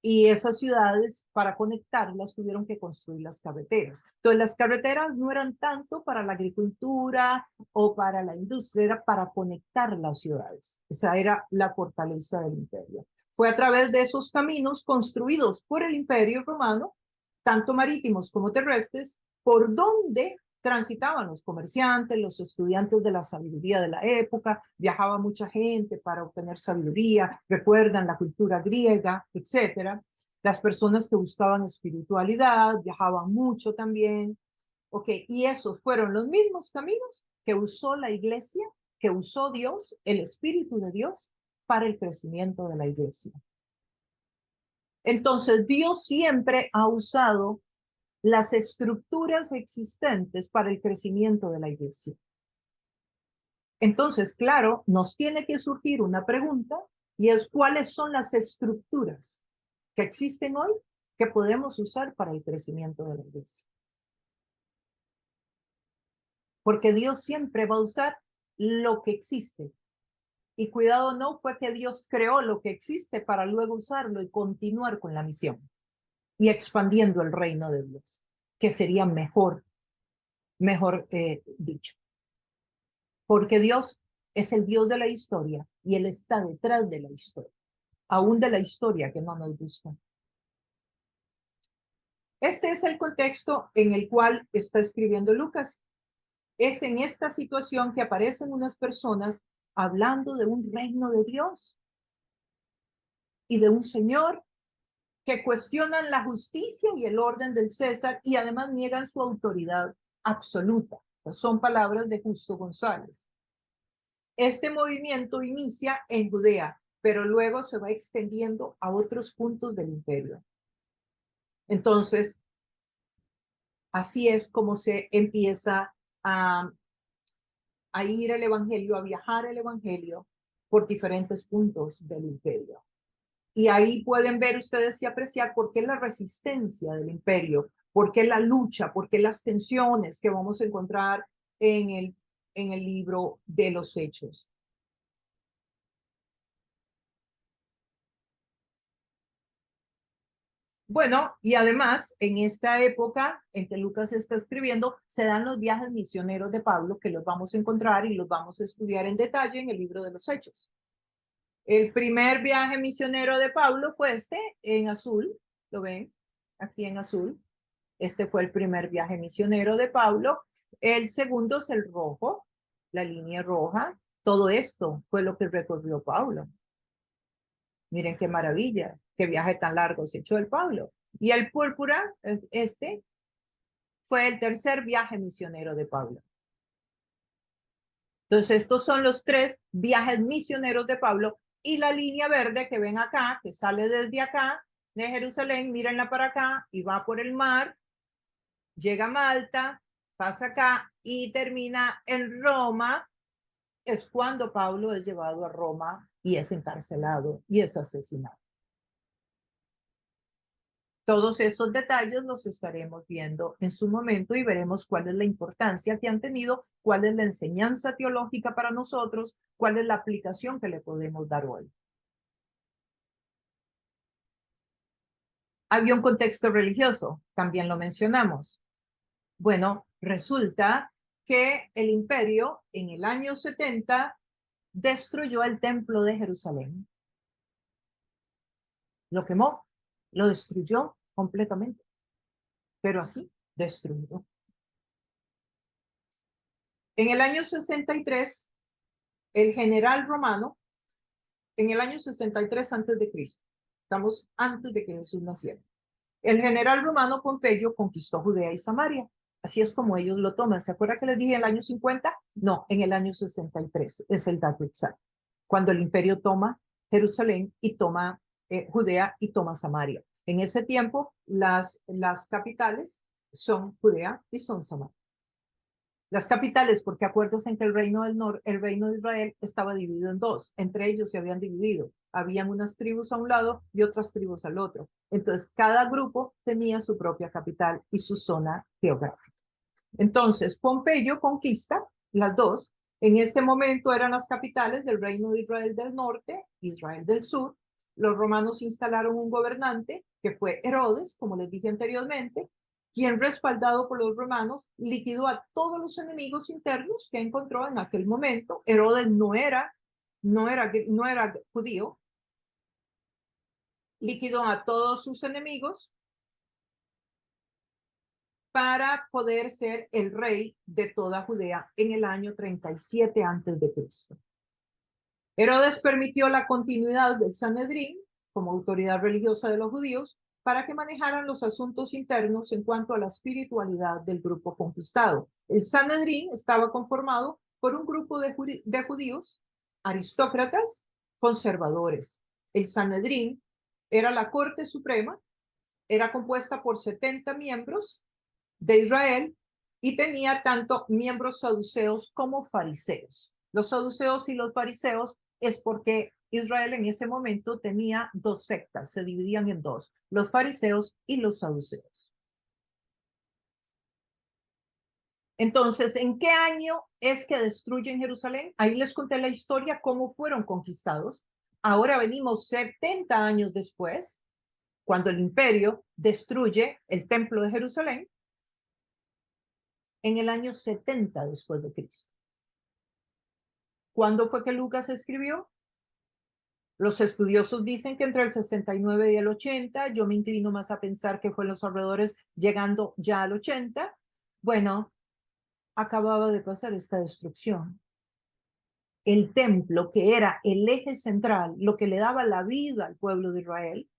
Y esas ciudades, para conectarlas, tuvieron que construir las carreteras. Entonces, las carreteras no eran tanto para la agricultura o para la industria, era para conectar las ciudades. Esa era la fortaleza del imperio. Fue a través de esos caminos construidos por el imperio romano, tanto marítimos como terrestres, por donde transitaban los comerciantes, los estudiantes de la sabiduría de la época, viajaba mucha gente para obtener sabiduría, recuerdan la cultura griega, etcétera. Las personas que buscaban espiritualidad viajaban mucho también. Ok, y esos fueron los mismos caminos que usó la iglesia, que usó Dios, el Espíritu de Dios, para el crecimiento de la iglesia. Entonces, Dios siempre ha usado las estructuras existentes para el crecimiento de la iglesia. Entonces, claro, nos tiene que surgir una pregunta y es cuáles son las estructuras que existen hoy que podemos usar para el crecimiento de la iglesia. Porque Dios siempre va a usar lo que existe. Y cuidado, no fue que Dios creó lo que existe para luego usarlo y continuar con la misión y expandiendo el reino de Dios, que sería mejor dicho. Porque Dios es el Dios de la historia y Él está detrás de la historia, aún de la historia que no nos gusta. Este es el contexto en el cual está escribiendo Lucas. Es en esta situación que aparecen unas personas hablando de un reino de Dios y de un Señor que cuestionan la justicia y el orden del César y además niegan su autoridad absoluta. Son palabras de Justo González. Este movimiento inicia en Judea, pero luego se va extendiendo a otros puntos del imperio. Entonces, Así es como se empieza a ir el evangelio, a viajar el evangelio por diferentes puntos del imperio. Y ahí pueden ver ustedes y apreciar por qué la resistencia del imperio, por qué la lucha, por qué las tensiones que vamos a encontrar en el libro de los Hechos. Bueno, y además, en esta época en que Lucas está escribiendo, se dan los viajes misioneros de Pablo, que los vamos a encontrar y los vamos a estudiar en detalle en el libro de los Hechos. El primer viaje misionero de Pablo fue este, en azul, ¿lo ven? Aquí en azul. Este fue el primer viaje misionero de Pablo. El segundo es el rojo, la línea roja. Todo esto fue lo que recorrió Pablo. Miren qué maravilla, qué viaje tan largo se echó el Pablo. Y el púrpura, este, fue el tercer viaje misionero de Pablo. Entonces, estos son los tres viajes misioneros de Pablo. Y la línea verde que ven acá, que sale desde acá, de Jerusalén, mírenla para acá y va por el mar, llega a Malta, pasa acá y termina en Roma. Es cuando Pablo es llevado a Roma y es encarcelado y es asesinado. Todos esos detalles los estaremos viendo en su momento y veremos cuál es la importancia que han tenido, cuál es la enseñanza teológica para nosotros, cuál es la aplicación que le podemos dar hoy. Había un contexto religioso, también lo mencionamos. Bueno, resulta que el imperio en el año 70 destruyó el templo de Jerusalén. Lo quemó, lo destruyó completamente, pero así, destruido. En el año 63, el general romano, en el año 63 antes de Cristo, estamos antes de que Jesús naciera, el general romano Pompeyo conquistó Judea y Samaria. Así es como ellos lo toman. ¿Se acuerda que les dije en el año 50? No, en el año 63 es el dato exacto. Cuando el imperio toma Jerusalén y toma Judea y toma Samaria. En ese tiempo, las capitales son Judea y son Samaria. Las capitales, porque acuérdense que el reino del norte, el reino de Israel estaba dividido en dos. Entre ellos se habían dividido. Habían unas tribus a un lado y otras tribus al otro. Entonces, cada grupo tenía su propia capital y su zona geográfica. Entonces, Pompeyo conquista las dos. En este momento eran las capitales del reino de Israel del norte, Israel del sur. Los romanos instalaron un gobernante que fue Herodes, como les dije anteriormente, quien, respaldado por los romanos, liquidó a todos los enemigos internos que encontró en aquel momento. Herodes no era judío, liquidó a todos sus enemigos para poder ser el rey de toda Judea en el año 37 antes de Cristo. Herodes permitió la continuidad del Sanedrín como autoridad religiosa de los judíos para que manejaran los asuntos internos en cuanto a la espiritualidad del grupo conquistado. El Sanedrín estaba conformado por un grupo de judíos, aristócratas, conservadores. El Sanedrín era la Corte Suprema, era compuesta por 70 miembros de Israel y tenía tanto miembros saduceos como fariseos. Los saduceos y los fariseos es porque Israel en ese momento tenía dos sectas, se dividían en dos, los fariseos y los saduceos. Entonces, ¿en qué año es que destruyen Jerusalén? Ahí les conté la historia, cómo fueron conquistados. Ahora venimos 70 años después, cuando el imperio destruye el templo de Jerusalén, en el año 70 después de Cristo. ¿Cuándo fue que Lucas escribió? Los estudiosos dicen que entre el 69 y el 80, yo me inclino más a pensar que fue en los alrededores llegando ya al 80. Bueno, acababa de pasar esta destrucción. El templo, que era el eje central, lo que le daba la vida al pueblo de Israel,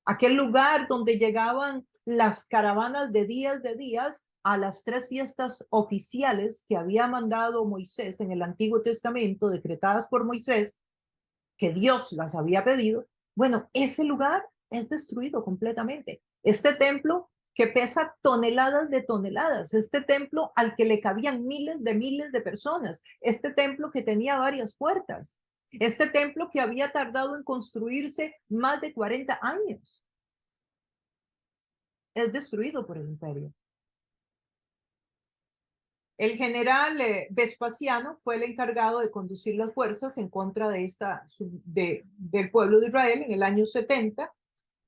aquel lugar donde llegaban las caravanas de días a las 3 fiestas oficiales que había mandado Moisés en el Antiguo Testamento, decretadas por Moisés, que Dios las había pedido. Bueno, ese lugar es destruido completamente. Este templo que pesa toneladas de toneladas, este templo al que le cabían miles de personas, este templo que tenía varias puertas, este templo que había tardado en construirse más de 40 años, es destruido por el imperio. El general Vespasiano fue el encargado de conducir las fuerzas en contra del pueblo de Israel en el año 70.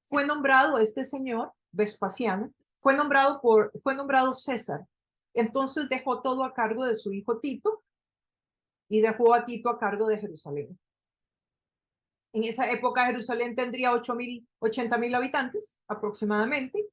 Fue nombrado este señor, Vespasiano, fue nombrado César. Entonces dejó todo a cargo de su hijo Tito y dejó a Tito a cargo de Jerusalén. En esa época Jerusalén tendría 80,000 habitantes aproximadamente.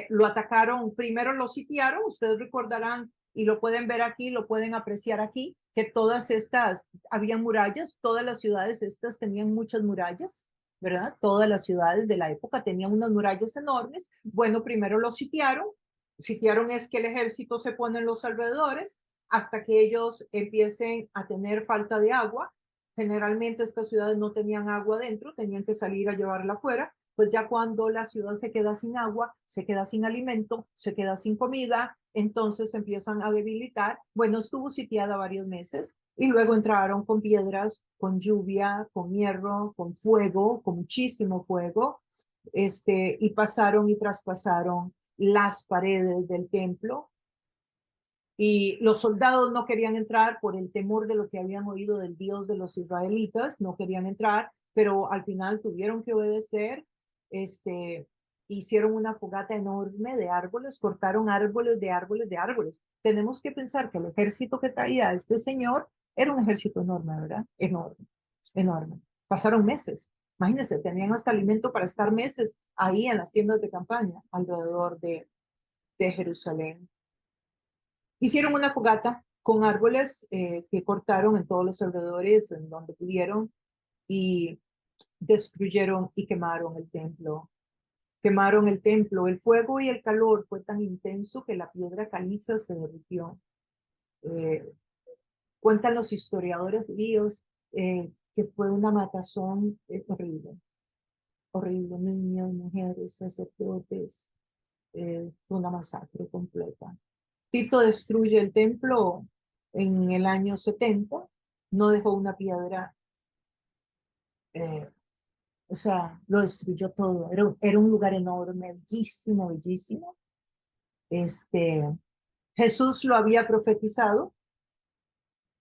Lo atacaron, primero lo sitiaron, ustedes recordarán y lo pueden ver aquí, lo pueden apreciar aquí, que todas estas, había murallas, todas las ciudades estas tenían muchas murallas, ¿verdad? Todas las ciudades de la época tenían unas murallas enormes. Bueno, primero lo sitiaron es que el ejército se pone en los alrededores hasta que ellos empiecen a tener falta de agua. Generalmente estas ciudades no tenían agua dentro, tenían que salir a llevarla afuera. Pues ya cuando la ciudad se queda sin agua, se queda sin alimento, se queda sin comida, entonces empiezan a debilitar. Bueno, estuvo sitiada varios meses y luego entraron con piedras, con lluvia, con hierro, con fuego, con muchísimo fuego, y pasaron y traspasaron las paredes del templo. Y los soldados no querían entrar por el temor de lo que habían oído del Dios de los israelitas, no querían entrar, pero al final tuvieron que obedecer. Hicieron una fogata enorme de árboles, cortaron árboles de árboles de árboles. Tenemos que pensar que el ejército que traía este señor era un ejército enorme, ¿verdad? Enorme, enorme. Pasaron meses. Imagínense, tenían hasta alimento para estar meses ahí en las tiendas de campaña alrededor de Jerusalén. Hicieron una fogata con árboles que cortaron en todos los alrededores, en donde pudieron, y destruyeron y quemaron el templo. Quemaron el templo. El fuego y el calor fue tan intenso que la piedra caliza se derritió. Cuentan los historiadores judíos que fue una matazón horrible. Horrible. Niños, mujeres, sacerdotes. Fue una masacre completa. Tito destruye el templo en el año 70, no dejó una piedra, o sea, lo destruyó todo. Era un lugar enorme, bellísimo, bellísimo. Jesús lo había profetizado.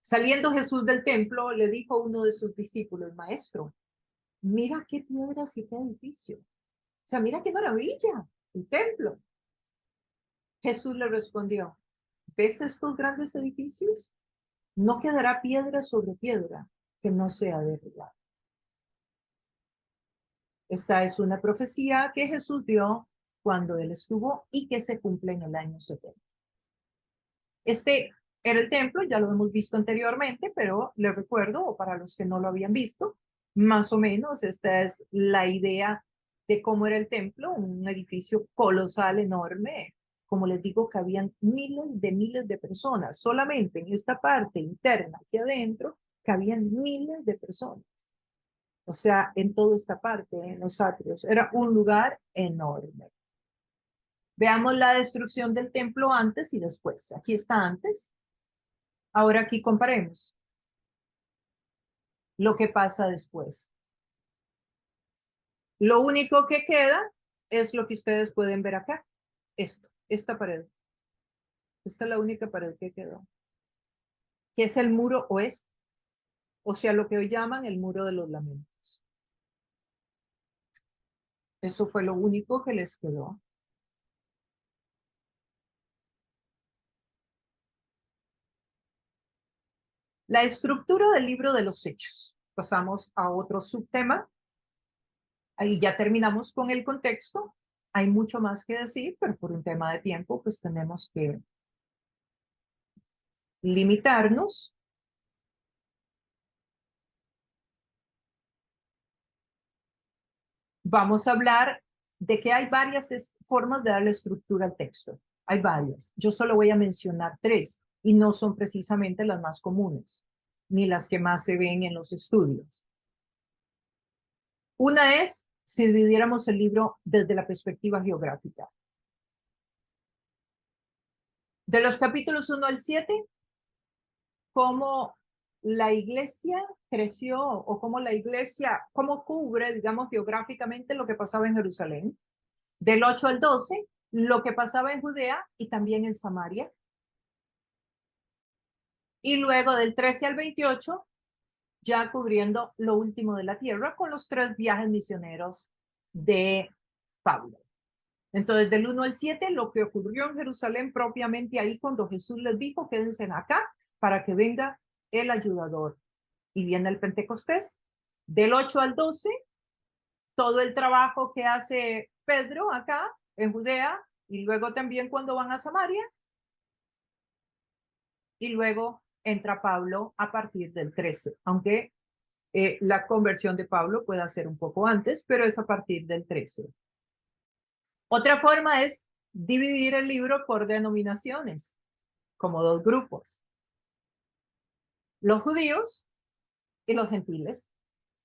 Saliendo Jesús del templo, le dijo a uno de sus discípulos: Maestro, mira qué piedras y qué edificio. O sea, mira qué maravilla, el templo. Jesús le respondió: ¿ves estos grandes edificios? No quedará piedra sobre piedra que no sea derribada. Esta es una profecía que Jesús dio cuando él estuvo y que se cumple en el año 70. Este era el templo, ya lo hemos visto anteriormente, pero les recuerdo, o para los que no lo habían visto, más o menos esta es la idea de cómo era el templo, un edificio colosal, enorme. Como les digo, que habían miles de personas, solamente en esta parte interna, aquí adentro, cabían miles de personas. O sea, en toda esta parte, en los atrios, era un lugar enorme. Veamos la destrucción del templo antes y después. Aquí está antes. Ahora aquí comparemos lo que pasa después. Lo único que queda es lo que ustedes pueden ver acá. Esta pared. Esta es la única pared que quedó, que es el muro oeste, o sea, lo que hoy llaman el muro de los lamentos. Eso fue lo único que les quedó. La estructura del libro de los Hechos. Pasamos a otro subtema. Ahí ya terminamos con el contexto. Hay mucho más que decir, pero por un tema de tiempo, pues tenemos que limitarnos. Vamos a hablar de que hay varias formas de darle estructura al texto. Hay varias. Yo solo voy a mencionar tres y no son precisamente las más comunes, ni las que más se ven en los estudios. Una es si dividiéramos el libro desde la perspectiva geográfica. De los capítulos 1 al 7, cómo la iglesia creció o cómo la iglesia, cómo cubre, digamos, geográficamente lo que pasaba en Jerusalén. Del 8 al 12, lo que pasaba en Judea y también en Samaria. Y luego del 13 al 28, ya cubriendo lo último de la tierra con los 3 viajes misioneros de Pablo. Entonces, del 1 al 7, lo que ocurrió en Jerusalén propiamente ahí cuando Jesús les dijo, quédense acá para que venga el ayudador. Y viene el Pentecostés. Del 8 al 12, todo el trabajo que hace Pedro acá en Judea y luego también cuando van a Samaria. Y luego entra Pablo a partir del 13, aunque la conversión de Pablo puede ser un poco antes, pero es a partir del 13. Otra forma es dividir el libro por denominaciones, como 2 grupos. Los judíos y los gentiles.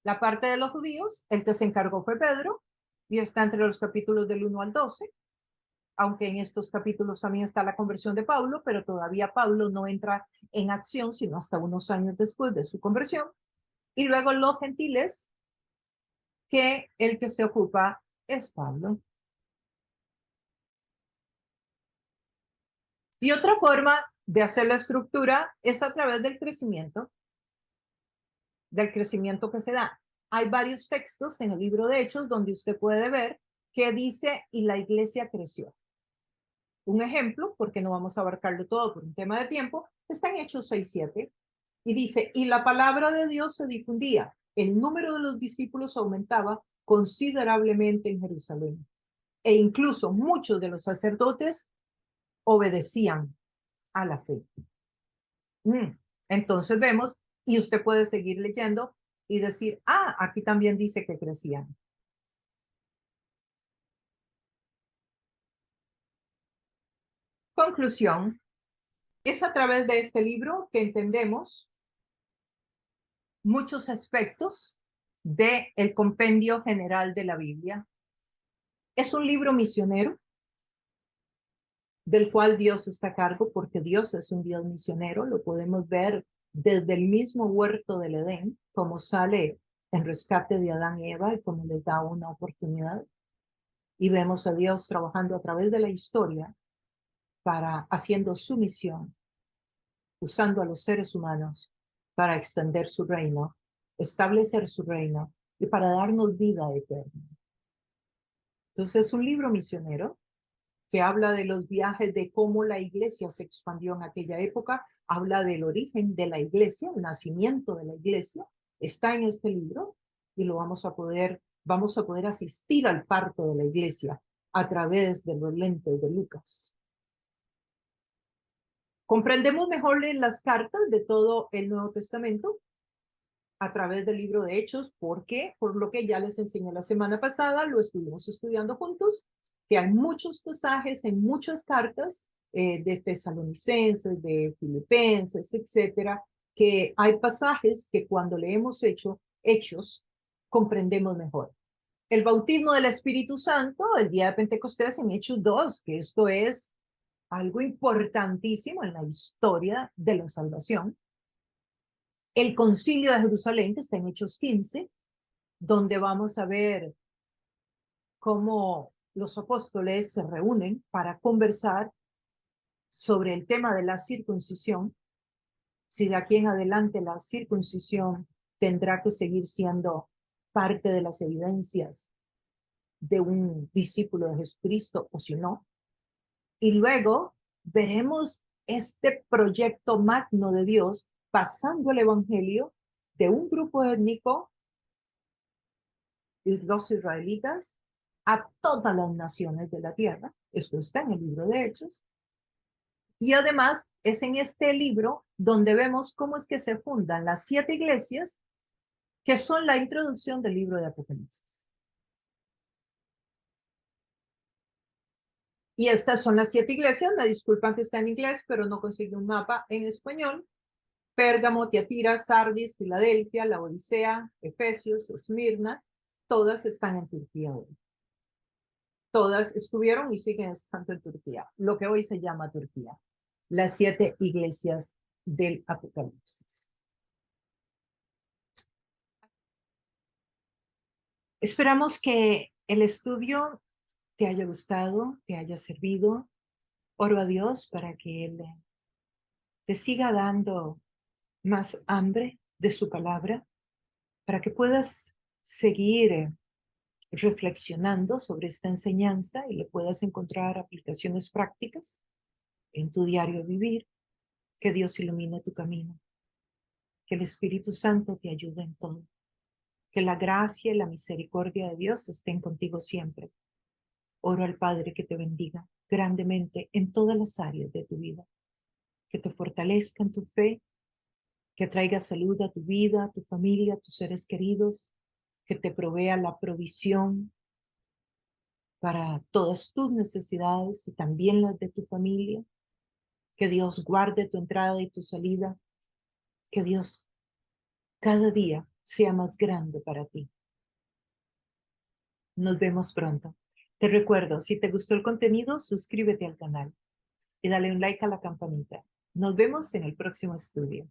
La parte de los judíos, el que se encargó fue Pedro, y está entre los capítulos del 1 al 12, aunque en estos capítulos también está la conversión de Pablo, pero todavía Pablo no entra en acción sino hasta unos años después de su conversión. Y luego los gentiles, que el que se ocupa es Pablo. Y otra forma de hacer la estructura es a través del crecimiento que se da. Hay varios textos en el libro de Hechos donde usted puede ver que dice, y la iglesia creció. Un ejemplo, porque no vamos a abarcarlo todo por un tema de tiempo, está en Hechos 6:7, y dice, y la palabra de Dios se difundía, el número de los discípulos aumentaba considerablemente en Jerusalén, e incluso muchos de los sacerdotes obedecían a la fe. Entonces vemos, y usted puede seguir leyendo y decir, aquí también dice que crecían. Conclusión, es a través de este libro que entendemos muchos aspectos del compendio general de la Biblia. Es un libro misionero del cual Dios está a cargo, porque Dios es un Dios misionero. Lo podemos ver desde el mismo huerto del Edén, como sale en rescate de Adán y Eva y como les da una oportunidad. Y vemos a Dios trabajando a través de la historia para haciendo su misión, usando a los seres humanos para extender su reino, establecer su reino y para darnos vida eterna. Entonces es un libro misionero que habla de los viajes, de cómo la iglesia se expandió en aquella época, habla del origen de la iglesia, el nacimiento de la iglesia, está en este libro y lo vamos a poder asistir al parto de la iglesia a través de los lentes de Lucas. Comprendemos mejor las cartas de todo el Nuevo Testamento a través del libro de Hechos. ¿Por qué? Por lo que ya les enseñé la semana pasada, lo estuvimos estudiando juntos, que hay muchos pasajes en muchas cartas de tesalonicenses, de filipenses, etcétera, que hay pasajes que cuando leemos Hechos, comprendemos mejor. El bautismo del Espíritu Santo, el día de Pentecostés en Hechos 2, que esto es algo importantísimo en la historia de la salvación. El concilio de Jerusalén, que está en Hechos 15, donde vamos a ver cómo los apóstoles se reúnen para conversar sobre el tema de la circuncisión, si de aquí en adelante la circuncisión tendrá que seguir siendo parte de las evidencias de un discípulo de Jesucristo o si no. Y luego veremos este proyecto magno de Dios pasando el evangelio de un grupo étnico, los israelitas, a todas las naciones de la tierra. Esto está en el libro de Hechos. Y además es en este libro donde vemos cómo es que se fundan las 7 iglesias que son la introducción del libro de Apocalipsis. Y estas son las 7 iglesias. Me disculpan que está en inglés, pero no conseguí un mapa en español. Pérgamo, Tiatira, Sardis, Filadelfia, Laodicea, Efesios, Esmirna. todas están en Turquía hoy. Todas estuvieron y siguen estando en Turquía, lo que hoy se llama Turquía. Las 7 iglesias del Apocalipsis. Esperamos que el estudio te haya gustado, te haya servido. Oro a Dios para que Él te siga dando más hambre de su palabra, para que puedas seguir reflexionando sobre esta enseñanza y le puedas encontrar aplicaciones prácticas en tu diario vivir. Que Dios ilumine tu camino, que el Espíritu Santo te ayude en todo, que la gracia y la misericordia de Dios estén contigo siempre. Oro al Padre que te bendiga grandemente en todas las áreas de tu vida, que te fortalezca en tu fe, que traiga salud a tu vida, a tu familia, a tus seres queridos, que te provea la provisión para todas tus necesidades y también las de tu familia, que Dios guarde tu entrada y tu salida, que Dios cada día sea más grande para ti. Nos vemos pronto. Te recuerdo, si te gustó el contenido, suscríbete al canal y dale un like a la campanita. Nos vemos en el próximo estudio.